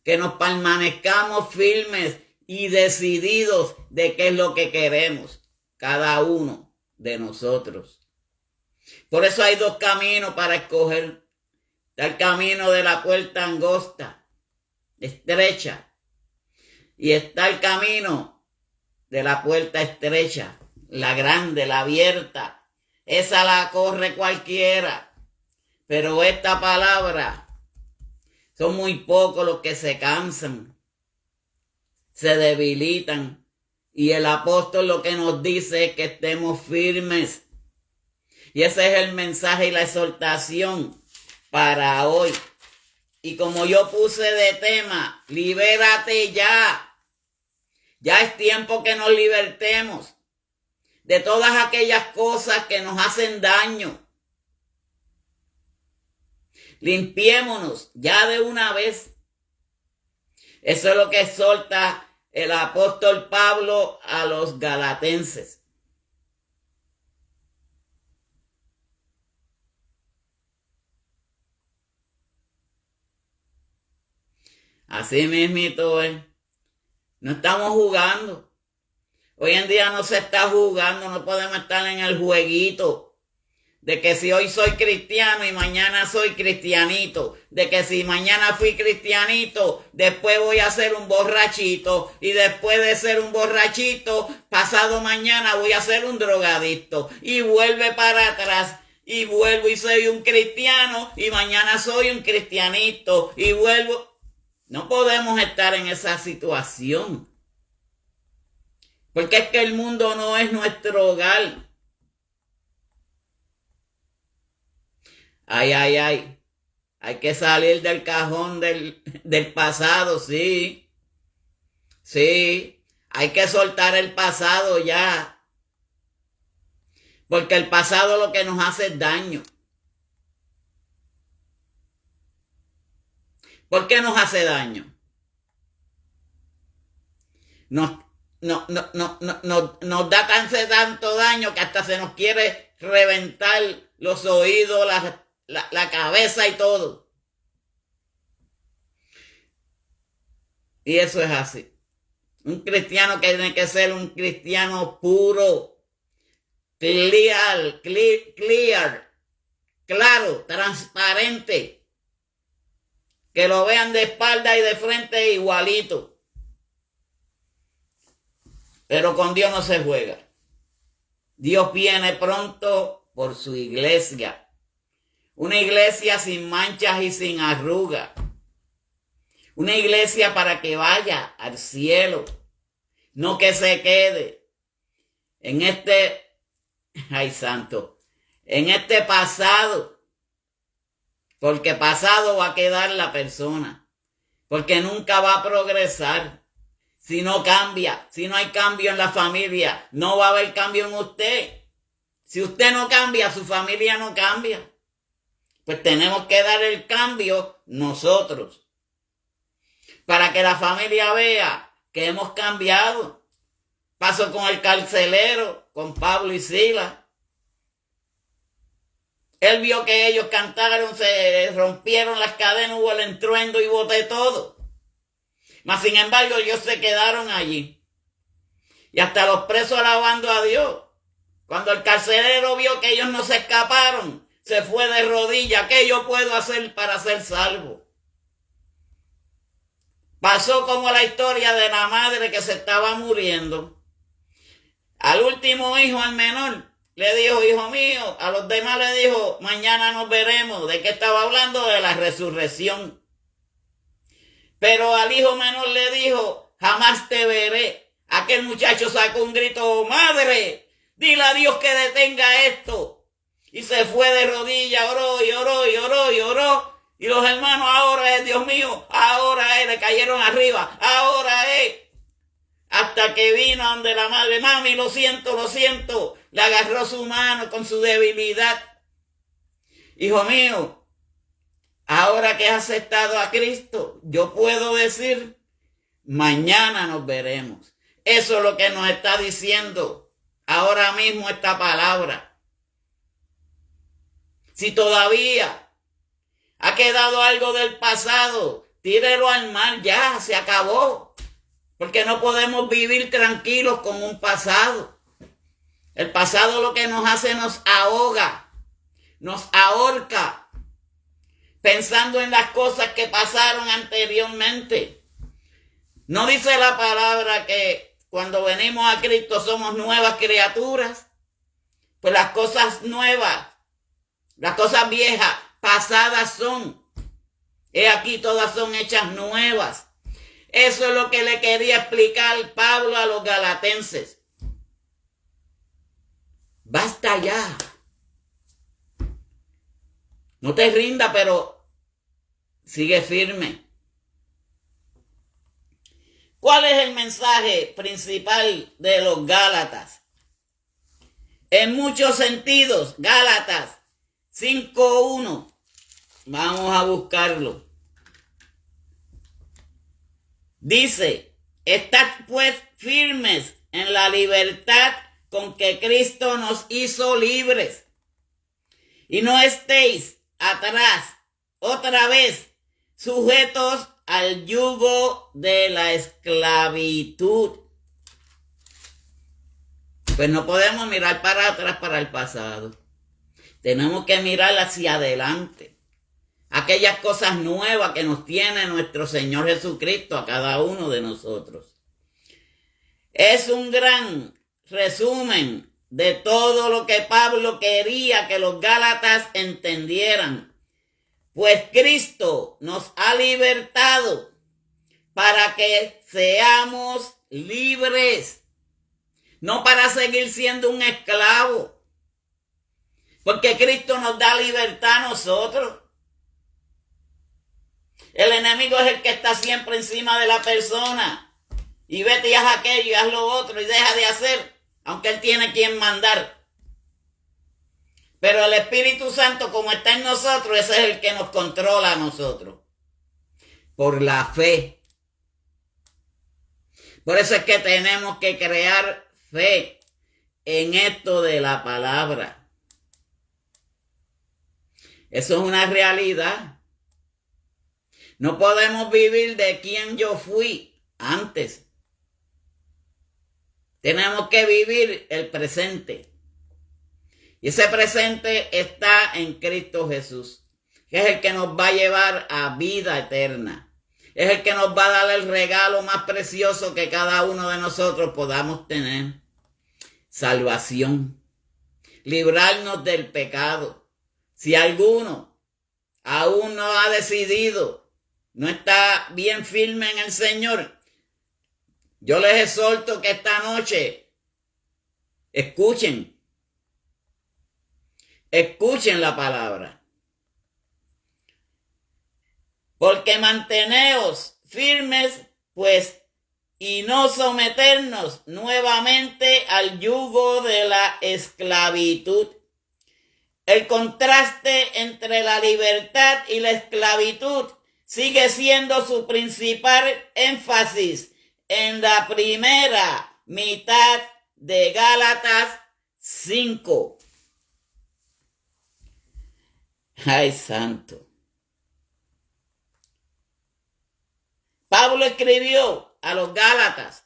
B: Que nos permanezcamos firmes y decididos de qué es lo que queremos. Cada uno de nosotros. Por eso hay dos caminos para escoger. Está el camino de la puerta angosta, estrecha. Y está el camino de la puerta estrecha, la grande, la abierta. Esa la corre cualquiera. Pero esta palabra, son muy pocos los que se cansan, se debilitan. Y el apóstol lo que nos dice es que estemos firmes. Y ese es el mensaje y la exhortación para hoy. Y como yo puse de tema, libérate ya. Ya es tiempo que nos libertemos de todas aquellas cosas que nos hacen daño. Limpiémonos ya de una vez. Eso es lo que exhorta el apóstol Pablo a los galatenses. Así mismito es. No estamos jugando. Hoy en día no se está jugando, no podemos estar en el jueguito de que si hoy soy cristiano y mañana soy cristianito, de que si mañana fui cristianito, después voy a ser un borrachito, y después de ser un borrachito, pasado mañana voy a ser un drogadicto, y vuelve para atrás, y vuelvo y soy un cristiano, y mañana soy un cristianito, y vuelvo. No podemos estar en esa situación, porque es que el mundo no es nuestro hogar. Ay, ay, ay. Hay que salir del cajón del pasado, sí. Sí. Hay que soltar el pasado ya. Porque el pasado lo que nos hace es daño. ¿Por qué nos hace daño? Nos da tanto daño que hasta se nos quiere reventar los oídos, la cabeza y todo. Y eso es así. Un cristiano que tiene que ser un cristiano puro, clear, claro, transparente. Que lo vean de espalda y de frente igualito. Pero con Dios no se juega. Dios viene pronto por su iglesia. Una iglesia sin manchas y sin arrugas. Una iglesia para que vaya al cielo. No que se quede en ay santo, en este pasado. Porque pasado va a quedar la persona. Porque nunca va a progresar. Si no cambia, si no hay cambio en la familia, no va a haber cambio en usted. Si usted no cambia, su familia no cambia. Pues tenemos que dar el cambio nosotros. Para que la familia vea que hemos cambiado. Pasó con el carcelero, con Pablo y Silas. Él vio que ellos cantaron, se rompieron las cadenas, hubo el estruendo y boté todo. Mas sin embargo ellos se quedaron allí. Y hasta los presos alabando a Dios. Cuando el carcelero vio que ellos no se escaparon, se fue de rodillas. ¿Qué yo puedo hacer para ser salvo? Pasó como la historia de la madre que se estaba muriendo. Al último hijo, al menor, le dijo, hijo mío. A los demás le dijo, mañana nos veremos. ¿De qué estaba hablando? De la resurrección. Pero al hijo menor le dijo, jamás te veré. Aquel muchacho sacó un grito, madre, dile a Dios que detenga esto. Y se fue de rodillas, oró y oró y oró y oró. Y los hermanos, ahora es, Dios mío, ahora es, le cayeron arriba, ahora es. Hasta que vino donde la madre, mami, lo siento, le agarró su mano con su debilidad. Hijo mío, ahora que has aceptado a Cristo, yo puedo decir, mañana nos veremos. Eso es lo que nos está diciendo ahora mismo esta palabra. Si todavía ha quedado algo del pasado, tírelo al mar, ya, se acabó. Porque no podemos vivir tranquilos con un pasado. El pasado lo que nos hace nos ahoga, nos ahorca, pensando en las cosas que pasaron anteriormente. ¿No dice la palabra que cuando venimos a Cristo somos nuevas criaturas? Pues las cosas nuevas, las cosas viejas, pasadas son. He aquí todas son hechas nuevas. Eso es lo que le quería explicar Pablo a los galatenses. Basta ya. No te rindas, pero sigue firme. ¿Cuál es el mensaje principal de los Gálatas? En muchos sentidos, Gálatas 5:1. Vamos a buscarlo. Dice, estad pues firmes en la libertad con que Cristo nos hizo libres. Y no estéis atrás, otra vez, sujetos al yugo de la esclavitud. Pues no podemos mirar para atrás, para el pasado. Tenemos que mirar hacia adelante. Aquellas cosas nuevas que nos tiene nuestro Señor Jesucristo a cada uno de nosotros. Es un gran resumen de todo lo que Pablo quería que los Gálatas entendieran. Pues Cristo nos ha libertado para que seamos libres, no para seguir siendo un esclavo, porque Cristo nos da libertad a nosotros. El enemigo es el que está siempre encima de la persona, y vete y haz aquello y haz lo otro y deja de hacer, aunque él tiene quien mandar. Pero el Espíritu Santo, como está en nosotros, ese es el que nos controla a nosotros. Por la fe. Por eso es que tenemos que crear fe en esto de la palabra. Eso es una realidad. No podemos vivir de quien yo fui antes. Tenemos que vivir el presente. Y ese presente está en Cristo Jesús, que es el que nos va a llevar a vida eterna. Es el que nos va a dar el regalo más precioso que cada uno de nosotros podamos tener. Salvación. Librarnos del pecado. Si alguno aún no ha decidido, no está bien firme en el Señor, yo les exhorto que esta noche escuchen la palabra. Porque manteneos firmes, pues, y no someternos nuevamente al yugo de la esclavitud. El contraste entre la libertad y la esclavitud sigue siendo su principal énfasis en la primera mitad de Gálatas 5. ¡Ay, santo! Pablo escribió a los Gálatas.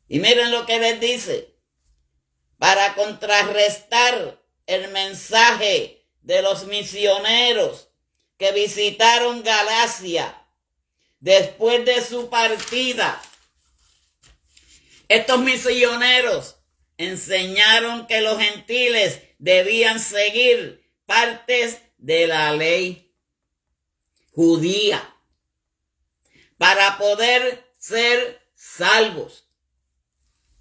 B: Y miren lo que les dice. Para contrarrestar el mensaje de los misioneros que visitaron Galacia después de su partida. Estos misioneros enseñaron que los gentiles debían seguir partes de la ley judía para poder ser salvos.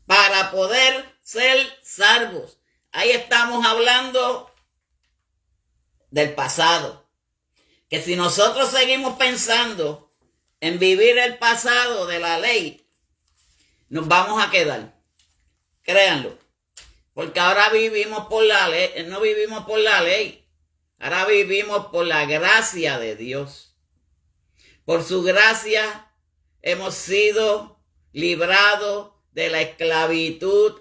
B: Para poder ser salvos. Ahí estamos hablando del pasado. Que si nosotros seguimos pensando en vivir el pasado de la ley, nos vamos a quedar. Créanlo. Porque ahora vivimos por la ley, no vivimos por la ley. Ahora vivimos por la gracia de Dios. Por su gracia hemos sido librados de la esclavitud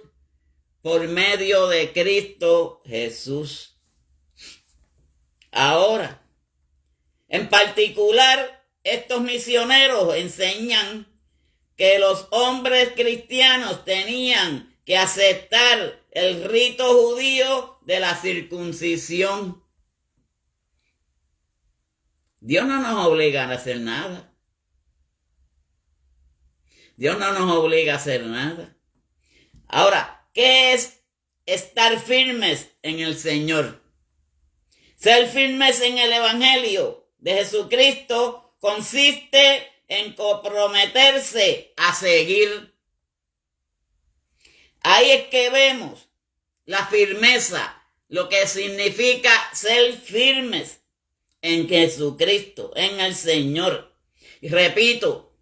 B: por medio de Cristo Jesús. Ahora, en particular, estos misioneros enseñan que los hombres cristianos tenían que aceptar el rito judío de la circuncisión. Dios no nos obliga a hacer nada. Dios no nos obliga a hacer nada. Ahora, ¿qué es estar firmes en el Señor? Ser firmes en el Evangelio de Jesucristo consiste en comprometerse a seguir. Ahí es que vemos la firmeza, lo que significa ser firmes en Jesucristo, en el Señor. Y repito,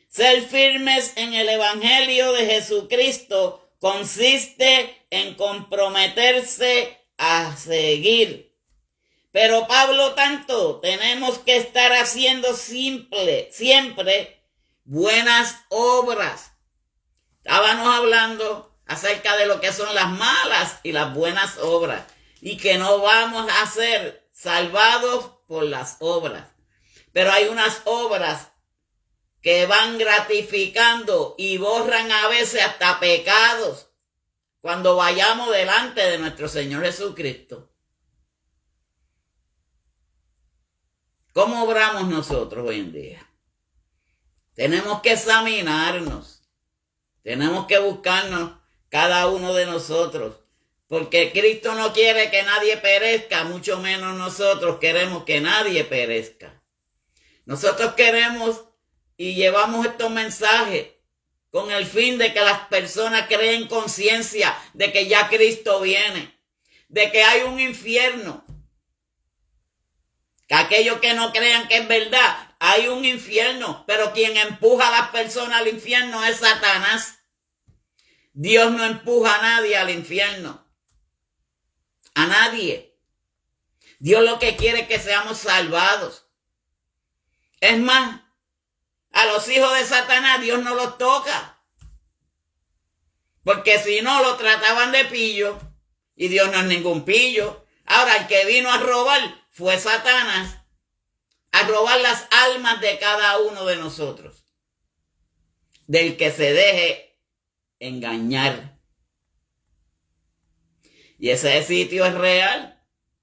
B: ser firmes en el Evangelio de Jesucristo consiste en comprometerse a seguir. Pero Pablo tanto tenemos que estar haciendo siempre buenas obras. Estábamos hablando acerca de lo que son las malas y las buenas obras, y que no vamos a ser salvados por las obras, Pero hay unas obras que van gratificando y borran a veces hasta pecados cuando vayamos delante de nuestro Señor Jesucristo. ¿Cómo obramos nosotros hoy en día? Tenemos que examinarnos. Tenemos que buscarnos cada uno de nosotros. Porque Cristo no quiere que nadie perezca, mucho menos nosotros queremos que nadie perezca. Nosotros queremos y llevamos estos mensajes con el fin de que las personas creen conciencia de que ya Cristo viene, de que hay un infierno. Que aquellos que no crean que es verdad, hay un infierno, pero quien empuja a las personas al infierno es Satanás. Dios no empuja a nadie al infierno. A nadie. Dios lo que quiere es que seamos salvados. Es más, a los hijos de Satanás Dios no los toca. Porque si no, lo trataban de pillo. Y Dios no es ningún pillo. Ahora, el que vino a robar fue Satanás. A robar las almas de cada uno de nosotros. Del que se deje engañar. Y ese sitio es real.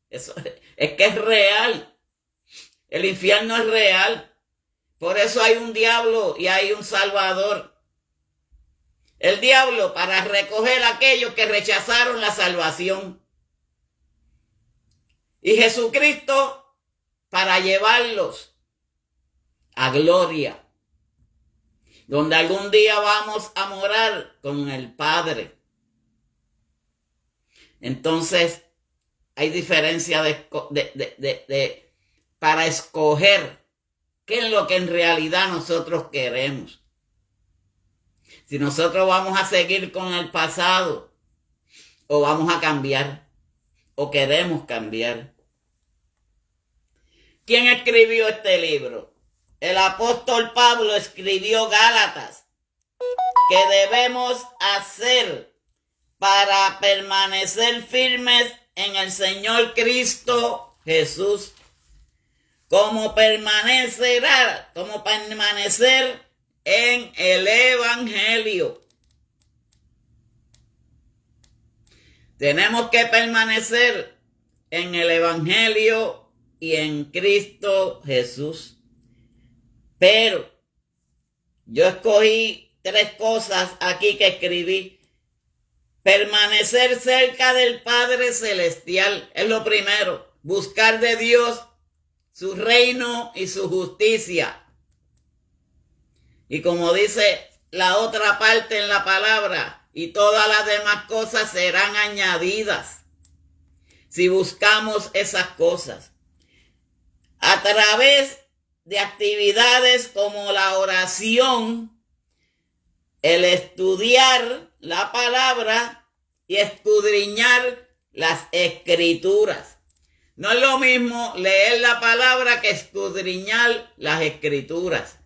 B: Es que es real. El infierno es real. Por eso hay un diablo y hay un salvador. El diablo para recoger a aquellos que rechazaron la salvación. Y Jesucristo para llevarlos a gloria. Donde algún día vamos a morar con el Padre. Entonces, hay diferencia para escoger qué es lo que en realidad nosotros queremos. Si nosotros vamos a seguir con el pasado, o vamos a cambiar, o queremos cambiar. ¿Quién escribió este libro? El apóstol Pablo escribió Gálatas. ¿Qué debemos hacer para permanecer firmes en el Señor Cristo Jesús? ¿Cómo permanecer en el Evangelio? Tenemos que permanecer en el Evangelio y en Cristo Jesús. Pero yo escogí 3 cosas aquí que escribí. Permanecer cerca del Padre Celestial es lo primero. Buscar de Dios su reino y su justicia. Y como dice la otra parte en la palabra, y todas las demás cosas serán añadidas. Si buscamos esas cosas. A través de actividades como la oración, el estudiar la palabra y escudriñar las escrituras. No es lo mismo leer la palabra que escudriñar las escrituras.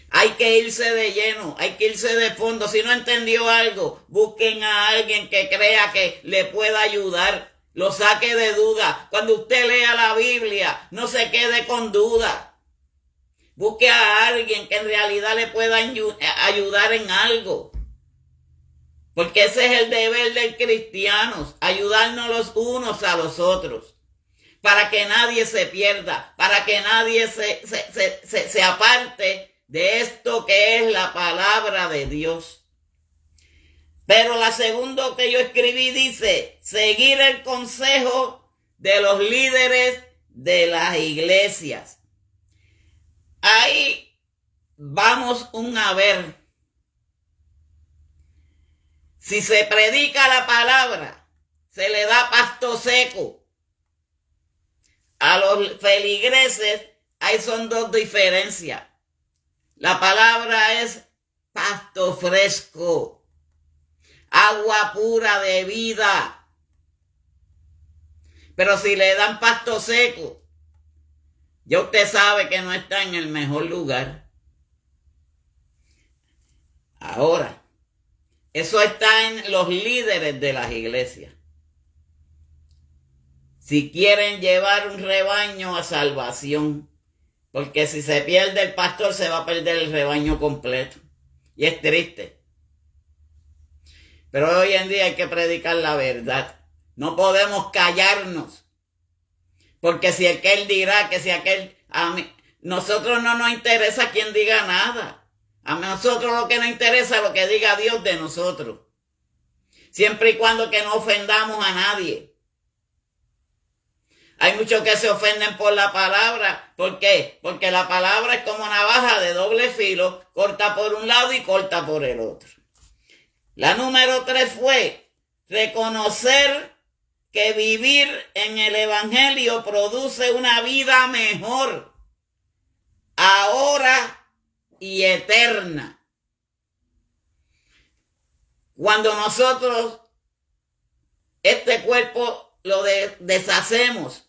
B: Hay que irse de lleno, hay que irse de fondo. Si no entendió algo, busquen a alguien que crea que le pueda ayudar. Lo saque de duda. Cuando usted lea la Biblia, no se quede con duda. Busque a alguien que en realidad le pueda ayudar en algo. Porque ese es el deber del cristiano, ayudarnos los unos a los otros. Para que nadie se pierda, para que nadie se aparte de esto que es la palabra de Dios. Pero la segunda que yo escribí dice, seguir el consejo de los líderes de las iglesias. Ahí vamos a ver. Si se predica la palabra, se le da pasto seco. A los feligreses, ahí son 2 diferencias. La palabra es pasto fresco, agua pura de vida. Pero si le dan pasto seco, ya usted sabe que no está en el mejor lugar. Ahora, eso está en los líderes de las iglesias. Si quieren llevar un rebaño a salvación, Porque si se pierde el pastor, se va a perder el rebaño completo. Y es triste. Pero hoy en día hay que predicar la verdad. No podemos callarnos. Porque si aquel dirá, que si aquel... A mí, nosotros no nos interesa quien diga nada. A nosotros lo que nos interesa es lo que diga Dios de nosotros. Siempre y cuando que no ofendamos a nadie. Hay muchos que se ofenden por la palabra. ¿Por qué? Porque la palabra es como navaja de doble filo, corta por un lado y corta por el otro. La número 3 fue reconocer que vivir en el Evangelio produce una vida mejor, ahora y eterna. Cuando nosotros este cuerpo lo deshacemos,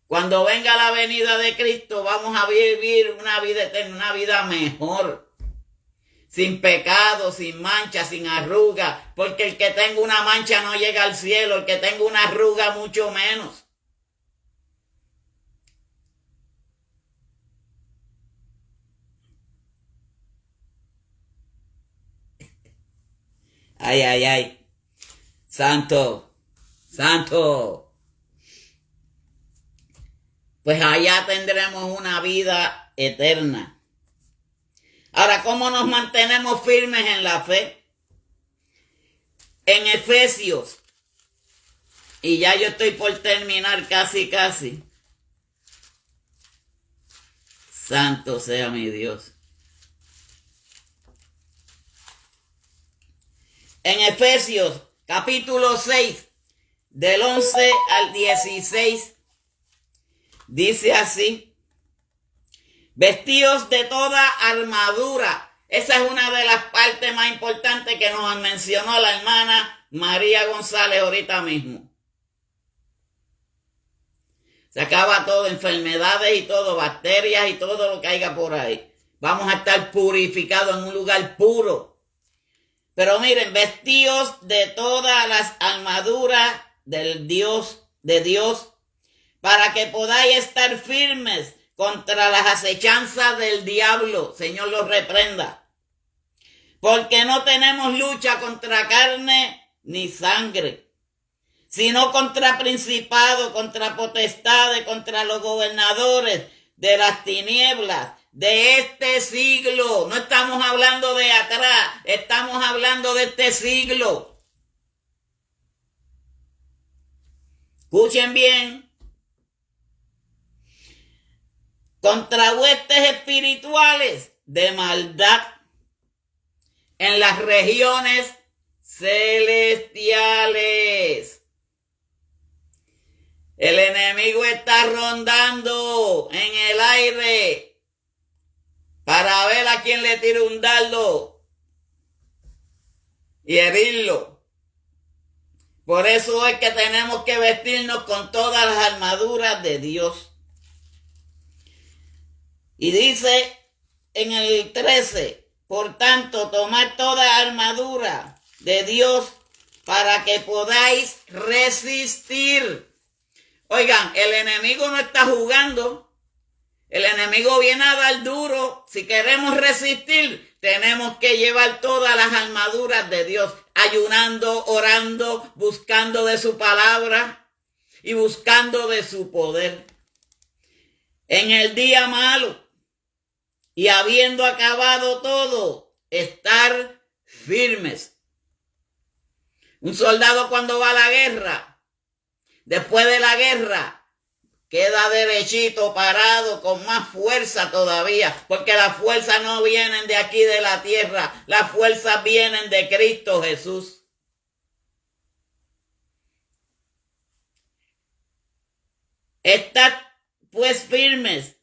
B: cuando venga la venida de Cristo, vamos a vivir una vida eterna, una vida mejor. Sin pecado, sin mancha, sin arruga, porque el que tenga una mancha no llega al cielo, el que tenga una arruga mucho menos. Ay, ay, ay. Santo, santo. Pues allá tendremos una vida eterna. Ahora, ¿cómo nos mantenemos firmes en la fe? En Efesios, y ya yo estoy por terminar casi. Santo sea mi Dios. En Efesios, capítulo 6, del 11 al 16, dice así: vestidos de toda armadura. Esa es una de las partes más importantes que nos mencionó la hermana María González ahorita mismo. Se acaba todo, enfermedades y todo, bacterias y todo lo que haya por ahí. Vamos a estar purificados en un lugar puro. Pero miren, vestidos de todas las armaduras de Dios, para que podáis estar firmes contra las acechanzas del diablo. Señor los reprenda. Porque no tenemos lucha contra carne ni sangre, sino contra principados, contra potestades, contra los gobernadores de las tinieblas de este siglo. No estamos hablando de atrás, estamos hablando de este siglo. Escuchen bien. Contra huestes espirituales de maldad en las regiones celestiales. El enemigo está rondando en el aire para ver a quién le tira un dardo y herirlo. Por eso es que tenemos que vestirnos con todas las armaduras de Dios. Y dice en el 13, por tanto, tomad toda armadura de Dios para que podáis resistir. Oigan, el enemigo no está jugando. El enemigo viene a dar duro. Si queremos resistir, tenemos que llevar todas las armaduras de Dios, ayunando, orando, buscando de su palabra y buscando de su poder. En el día malo, y habiendo acabado todo, estar firmes. Un soldado cuando va a la guerra, después de la guerra, queda derechito, parado, con más fuerza todavía, porque las fuerzas no vienen de aquí de la tierra, las fuerzas vienen de Cristo Jesús. Estad pues firmes,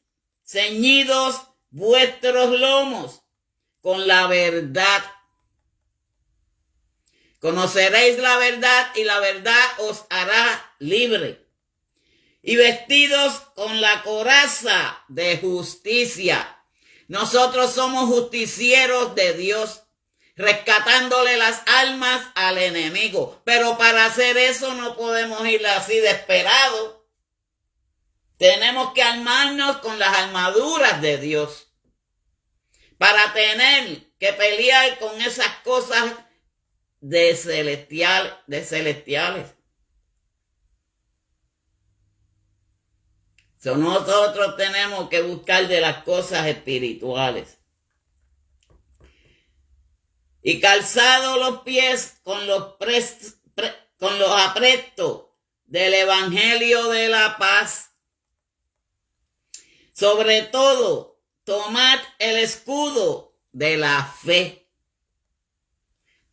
B: ceñidos vuestros lomos con la verdad. Conoceréis la verdad y la verdad os hará libre. Y vestidos con la coraza de justicia. Nosotros somos justicieros de Dios, rescatándole las almas al enemigo. Pero para hacer eso no podemos ir así desesperados. tenemos que armarnos con las armaduras de Dios para tener que pelear con esas cosas de celestiales. Nosotros tenemos que buscar de las cosas espirituales. Y calzados los pies con los aprestos del Evangelio de la paz. Sobre todo, tomad el escudo de la fe.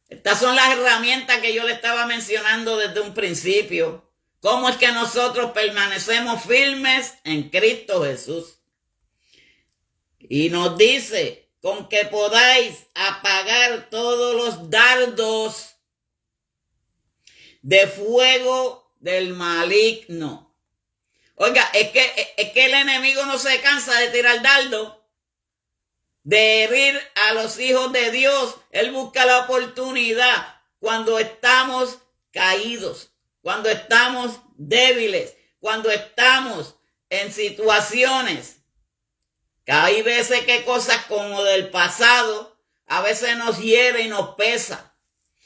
B: Estas son las herramientas que yo le estaba mencionando desde un principio. ¿Cómo es que nosotros permanecemos firmes en Cristo Jesús? Y nos dice, con que podáis apagar todos los dardos de fuego del maligno. Oiga, es que el enemigo no se cansa de tirar dardos, de herir a los hijos de Dios. Él busca la oportunidad cuando estamos caídos, cuando estamos débiles, cuando estamos en situaciones que hay veces que cosas como del pasado a veces nos hiere y nos pesa.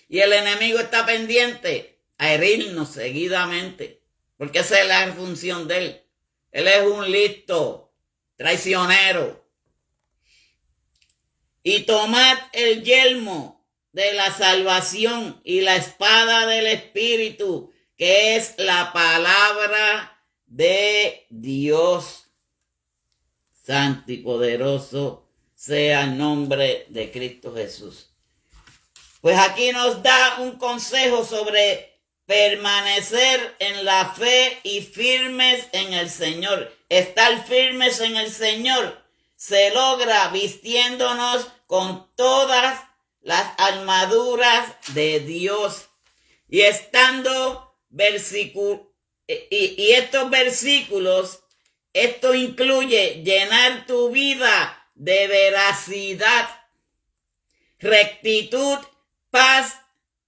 B: Y el enemigo está pendiente a herirnos seguidamente, porque esa es la función de él. Él es un listo traicionero. Y tomad el yelmo de la salvación y la espada del Espíritu, que es la palabra de Dios. Santo y poderoso sea el nombre de Cristo Jesús. Pues aquí nos da un consejo sobre permanecer en la fe y firmes en el Señor. Estar firmes en el Señor se logra vistiéndonos con todas las armaduras de Dios. Y estando estos versículos, esto incluye llenar tu vida de veracidad, rectitud, paz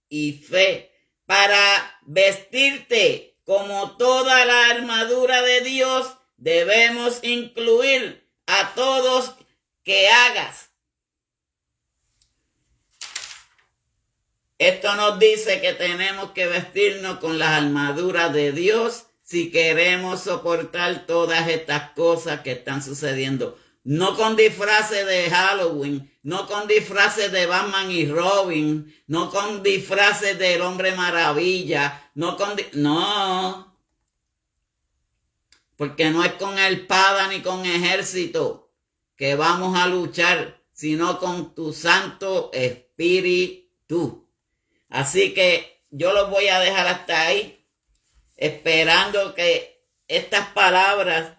B: y fe, para vestirte como toda la armadura de Dios. Debemos incluir a todos que hagas. Esto nos dice que tenemos que vestirnos con las armaduras de Dios si queremos soportar todas estas cosas que están sucediendo. No con disfraces de Halloween, no con disfraces de Batman y Robin, no con disfraces del Hombre Maravilla, no, porque no es con espada ni con ejército que vamos a luchar, sino con tu Santo Espíritu. Así que yo los voy a dejar hasta ahí, esperando que estas palabras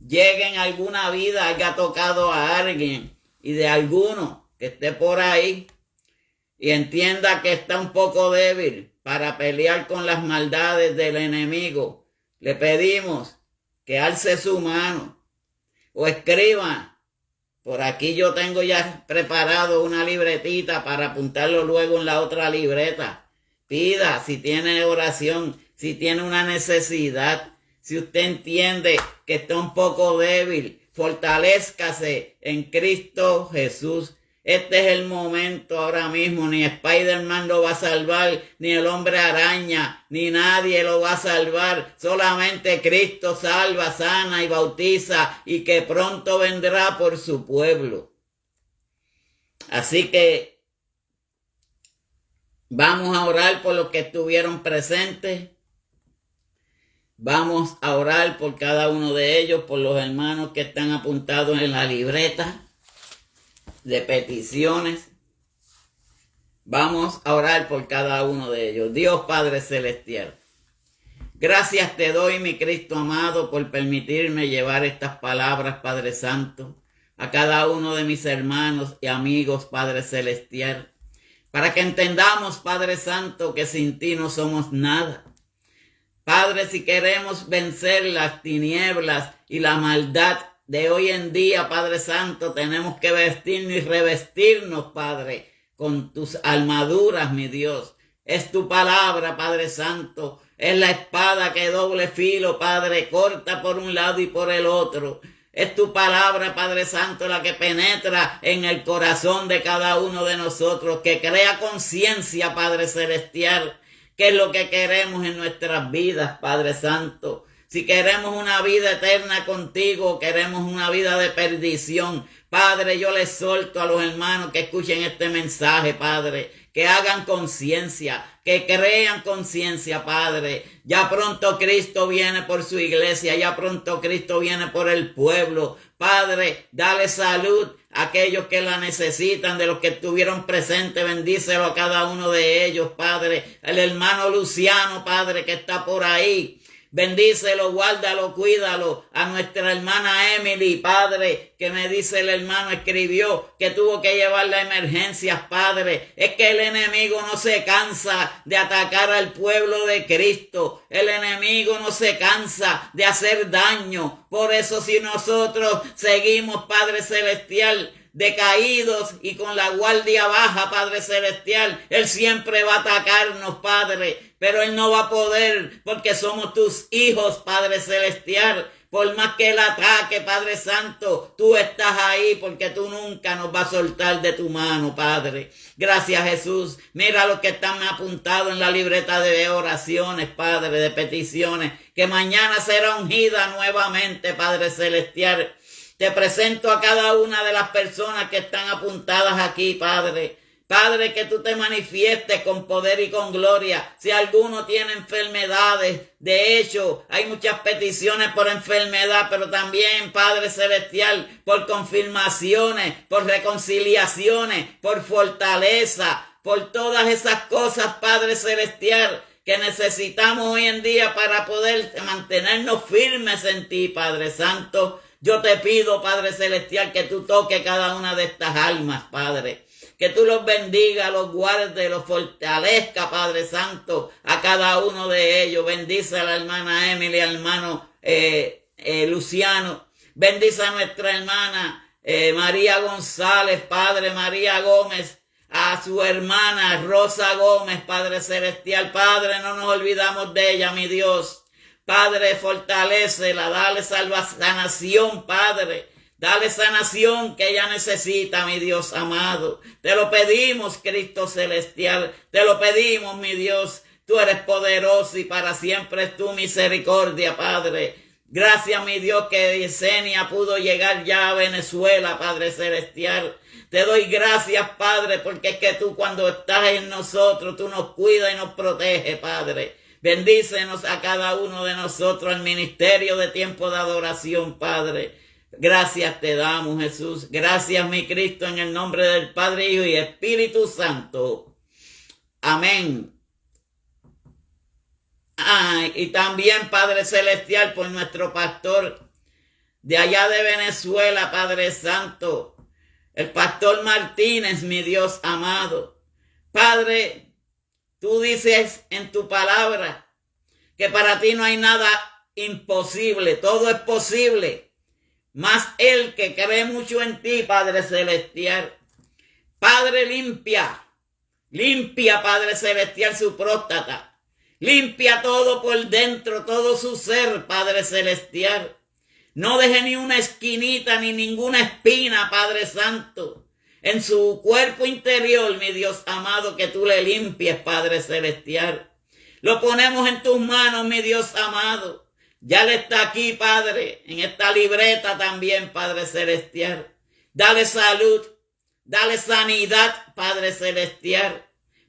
B: lleguen a alguna vida, haya tocado a alguien y de alguno que esté por ahí y entienda que está un poco débil para pelear con las maldades del enemigo. Le pedimos que alce su mano o escriba. Por aquí yo tengo ya preparado una libretita para apuntarlo luego en la otra libreta. Pida si tiene oración, si tiene una necesidad, si usted entiende que está un poco débil, fortalézcase en Cristo Jesús. Este es el momento ahora mismo. Ni Spider-Man lo va a salvar, ni el Hombre Araña, ni nadie lo va a salvar. Solamente Cristo salva, sana y bautiza, y que pronto vendrá por su pueblo. Así que vamos a orar por los que estuvieron presentes. Vamos a orar por cada uno de ellos, por los hermanos que están apuntados en la libreta de peticiones. Vamos a orar por cada uno de ellos. Dios Padre Celestial, gracias te doy, mi Cristo amado, por permitirme llevar estas palabras, Padre Santo, a cada uno de mis hermanos y amigos, Padre Celestial, para que entendamos, Padre Santo, que sin ti no somos nada. Padre, si queremos vencer las tinieblas y la maldad de hoy en día, Padre Santo, tenemos que vestirnos y revestirnos, Padre, con tus armaduras, mi Dios. Es tu palabra, Padre Santo, Es la espada que doble filo, Padre, corta por un lado y por el otro. Es tu palabra, Padre Santo, la que penetra en el corazón de cada uno de nosotros, que crea conciencia, Padre Celestial, qué es lo que queremos en nuestras vidas, Padre Santo. Si queremos una vida eterna contigo, queremos una vida de perdición. Padre, yo les solto a los hermanos que escuchen este mensaje, Padre, que hagan conciencia, que crean conciencia, Padre. Ya pronto Cristo viene por su iglesia, ya pronto Cristo viene por el pueblo. Padre, dale salud a aquellos que la necesitan, de los que estuvieron presentes, bendícelo a cada uno de ellos, Padre. El hermano Luciano, Padre, que está por ahí. Bendícelo, guárdalo, cuídalo. A nuestra hermana Emily, Padre, que me dice el hermano, escribió que tuvo que llevarla a emergencias, Padre. Es que el enemigo no se cansa de atacar al pueblo de Cristo. El enemigo no se cansa de hacer daño. Por eso si nosotros seguimos, Padre Celestial, decaídos y con la guardia baja, Padre Celestial, Él siempre va a atacarnos, Padre, pero Él no va a poder porque somos tus hijos, Padre Celestial. Por más que Él ataque, Padre Santo, tú estás ahí porque tú nunca nos vas a soltar de tu mano, Padre. Gracias, Jesús. Mira los que están apuntados en la libreta de oraciones, Padre, de peticiones, que mañana será ungida nuevamente, Padre Celestial. Te presento a cada una de las personas que están apuntadas aquí, Padre. Padre, que tú te manifiestes con poder y con gloria. Si alguno tiene enfermedades, de hecho, hay muchas peticiones por enfermedad, pero también, Padre Celestial, por confirmaciones, por reconciliaciones, por fortaleza, por todas esas cosas, Padre Celestial, que necesitamos hoy en día para poder mantenernos firmes en ti, Padre Santo. Yo te pido, Padre Celestial, que tú toques cada una de estas almas, Padre. Que tú los bendiga, los guarde, los fortalezca, Padre Santo, a cada uno de ellos. Bendice a la hermana Emily, al hermano Luciano. Bendice a nuestra hermana María González, Padre, María Gómez, a su hermana Rosa Gómez, Padre Celestial. Padre, no nos olvidamos de ella, mi Dios. Padre, fortalécela, dale sanación, Padre. Dale sanación que ella necesita, mi Dios amado. Te lo pedimos, Cristo Celestial. Te lo pedimos, mi Dios. Tú eres poderoso y para siempre es tu misericordia, Padre. Gracias, mi Dios, que Yesenia pudo llegar ya a Venezuela, Padre Celestial. Te doy gracias, Padre, porque es que tú cuando estás en nosotros, tú nos cuidas y nos proteges, Padre. Bendícenos a cada uno de nosotros, al ministerio de tiempo de adoración, Padre. Gracias te damos, Jesús. Gracias, mi Cristo, en el nombre del Padre, Hijo y Espíritu Santo. Amén. Y también, Padre Celestial, por nuestro pastor de allá de Venezuela, Padre Santo, el pastor Martínez, mi Dios amado. Padre, tú dices en tu palabra que para ti no hay nada imposible, todo es posible. Mas el que cree mucho en ti, Padre Celestial. Padre, limpia, Padre Celestial, su próstata. Limpia todo por dentro, todo su ser, Padre Celestial. No deje ni una esquinita, ni ninguna espina, Padre Santo. En su cuerpo interior, mi Dios amado, que tú le limpies, Padre Celestial. Lo ponemos en tus manos, mi Dios amado. Ya le está aquí, Padre, en esta libreta también, Padre Celestial. Dale salud, dale sanidad, Padre Celestial.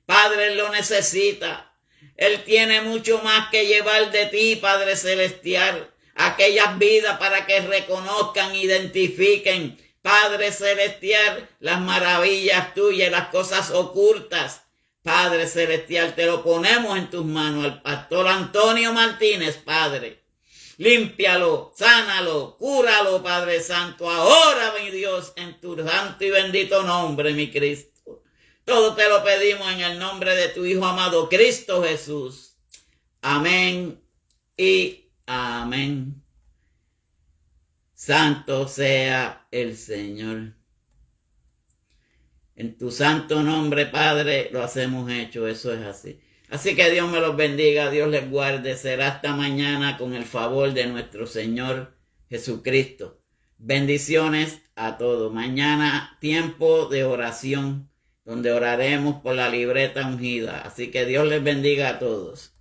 B: Padre, Él lo necesita. Él tiene mucho más que llevar de ti, Padre Celestial. Aquellas vidas para que reconozcan, identifiquen, Padre Celestial, las maravillas tuyas, las cosas ocultas. Padre Celestial, te lo ponemos en tus manos, al pastor Antonio Martínez, Padre. Límpialo, sánalo, cúralo, Padre Santo. Ahora, mi Dios, en tu santo y bendito nombre, mi Cristo. Todo te lo pedimos en el nombre de tu Hijo amado, Cristo Jesús. Amén y amén. Santo sea el Señor. En tu santo nombre, Padre, lo hacemos hecho. Eso es así. Así que Dios me los bendiga, Dios les guarde. Será hasta mañana con el favor de nuestro Señor Jesucristo. Bendiciones a todos. Mañana tiempo de oración, donde oraremos por la libreta ungida. Así que Dios les bendiga a todos.